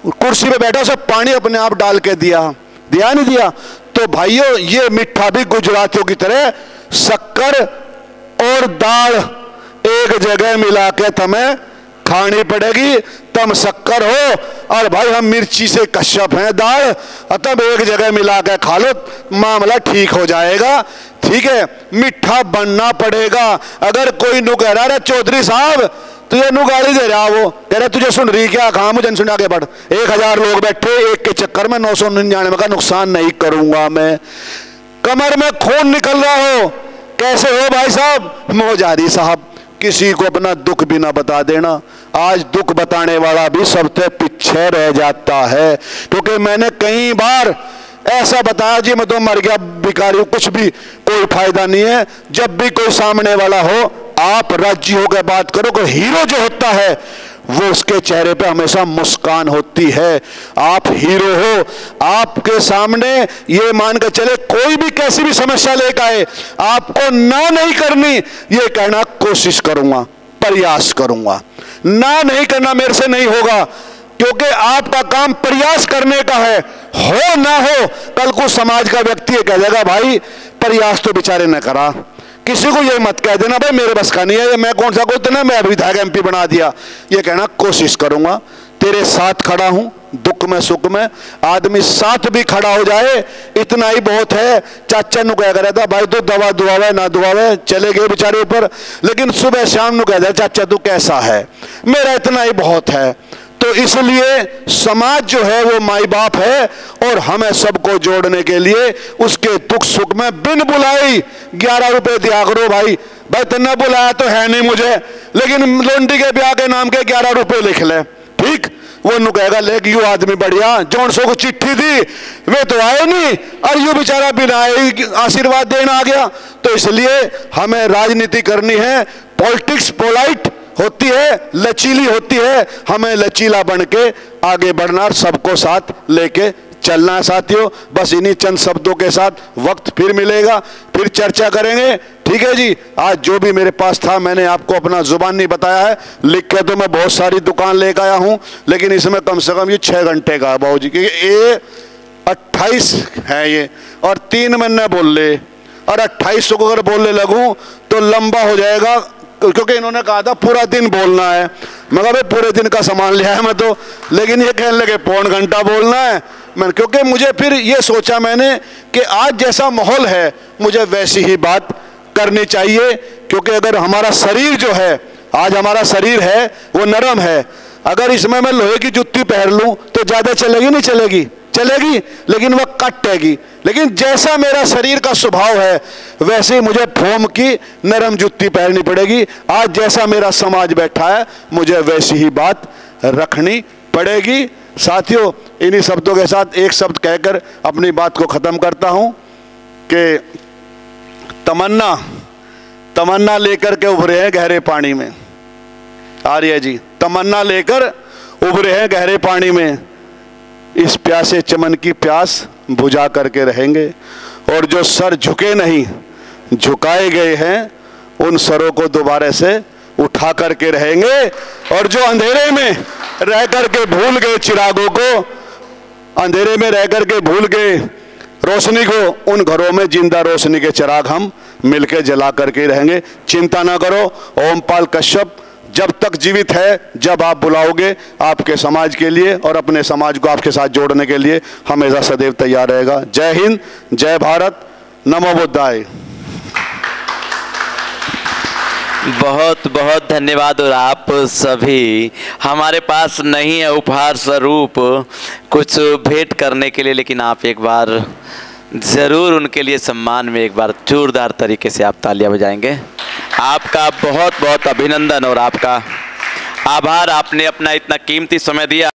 कुर्सी पे बैठा, उसे पानी अपने आप डाल के दिया नहीं दिया। तो भाइयों, ये मिठा भी गुजरातियों की तरह शक्कर और दाल एक जगह मिला के तुम्हें खानी पड़ेगी, तब शक्कर हो। और भाई हम मिर्ची से कश्यप हैं दाल, तब एक जगह मिला के खा लो, मामला ठीक हो जाएगा। ठीक है, मिठा बनना पड़ेगा। अगर कोई नु कह रहा है चौधरी साहब तुझे नु गाली दे रहा, वो कह रहा तुझे सुन रही क्या, कहा मुझे सुन, आगे बढ़। 1000 लोग बैठे, एक के चक्कर में 999 का नुकसान नहीं करूंगा मैं। कमर में खून निकल रहा हो, कैसे हो भाई साहब? मोजारी साहब, किसी को अपना दुख भी ना बता देना। आज दुख बताने वाला भी सबसे पीछे रह जाता है, क्योंकि मैंने कई बार ऐसा बताया जी मैं तो मर गया, भिखारी हूं, कुछ भी कोई फायदा नहीं है। जब भी कोई सामने वाला हो, आप राजी होकर बात करो कि हीरो जो होता है वो उसके चेहरे पे हमेशा मुस्कान होती है। आप हीरो हो, आपके सामने ये मान कर चले कोई भी कैसी भी समस्या लेकर आए, आपको ना नहीं करनी, ये कहना कोशिश करूंगा, प्रयास करूंगा। ना नहीं करना मेरे से नहीं होगा, क्योंकि आपका काम प्रयास करने का है। हो ना हो, कल को समाज का व्यक्ति कह देगा भाई प्रयास तो बेचारे ने करा। किसी को ये मत कह देना भाई मेरे बस का नहीं है, मैं कौन सा कोई इतना, मैं विधायक एमपी बना दिया। ये कहना कोशिश करूंगा, तेरे साथ खड़ा हूं, दुख में सुख में। आदमी साथ भी खड़ा हो जाए इतना ही बहुत है। चाचा नु कह रहा था भाई तू दवा दुआवे ना दुआवे, चले गए बेचारे ऊपर, लेकिन सुबह शाम नु कह रहा चाचा तू कैसा है, मेरा इतना ही बहुत है। तो इसलिए समाज जो है वो माई बाप है, और हमें सबको जोड़ने के लिए उसके दुख सुख में बिन बुलाई 11 रुपए दिया करो। भाई तेने बुलाया तो है नहीं मुझे, लेकिन लोंडी के ब्याह के नाम के 11 रुपए लिख ले, ठीक। वो नु कहेगा ले यू आदमी बढ़िया, जौन सो को चिट्ठी दी वे तो आए नहीं, और यू बेचारा बिना आए आशीर्वाद देना आ गया। तो इसलिए हमें राजनीति करनी है, पॉलिटिक्स पोलाइट होती है, लचीली होती है, हमें लचीला बन के आगे बढ़ना, सबको साथ लेके चलना है साथियों। बस इन्हीं चंद शब्दों के साथ वक्त फिर मिलेगा, फिर चर्चा करेंगे, ठीक है जी। आज जो भी मेरे पास था मैंने आपको अपना जुबान नहीं बताया है, लिख के तो मैं बहुत सारी दुकान लेकर आया हूं, लेकिन इसमें कम से कम ये 6 घंटे का है बाबू जी, क्योंकि ये 28 है ये, और 3 महीने बोल ले, और 28 को अगर बोलने लगूं तो लंबा हो जाएगा, क्योंकि इन्होंने कहा था पूरा दिन बोलना है। मगर भाई पूरे दिन का सामान लिया है मैं तो, लेकिन ये कहने लगे पौन घंटा बोलना है। क्योंकि मुझे फिर ये सोचा मैंने कि आज जैसा माहौल है मुझे वैसी ही बात करनी चाहिए, क्योंकि अगर हमारा शरीर जो है, आज हमारा शरीर है वो नरम है, अगर इसमें मैं लोहे की जुत्ती पहन लूं तो ज्यादा चलेगी नहीं चलेगी, चलेगी, लेकिन वह कटेगी। लेकिन जैसा मेरा शरीर का स्वभाव है वैसे ही मुझे फोम की नरम जुत्ती पहननी पड़ेगी। आज जैसा मेरा समाज बैठा है मुझे वैसी ही बात रखनी पड़ेगी। साथियों, इन्हीं शब्दों के साथ एक शब्द कहकर अपनी बात को खत्म करता हूं कि तमन्ना लेकर के उभरे हैं गहरे पानी में। आर्य जी, तमन्ना लेकर उभरे हैं गहरे पानी में, इस प्यासे चमन की प्यास बुझा करके रहेंगे। और जो सर झुके नहीं झुकाए गए हैं उन सरों को दोबारा से उठा करके रहेंगे। और जो अंधेरे में रह करके भूल गए चिरागों को, अंधेरे में रह करके भूल गए रोशनी को, उन घरों में जिंदा रोशनी के चिराग हम मिलकर जला करके रहेंगे। चिंता ना करो, ओमपाल कश्यप जब तक जीवित है, जब आप बुलाओगे आपके समाज के लिए और अपने समाज को आपके साथ जोड़ने के लिए हमेशा सदैव तैयार रहेगा। जय हिंद, जय भारत, नमो बुद्धाय। बहुत बहुत धन्यवाद। और आप सभी, हमारे पास नहीं है उपहार स्वरूप कुछ भेंट करने के लिए, लेकिन आप एक बार ज़रूर उनके लिए सम्मान में एक बार जोरदार तरीके से आप तालियां बजाएंगे। आपका बहुत बहुत अभिनंदन और आपका आभार, आपने अपना इतना कीमती समय दिया।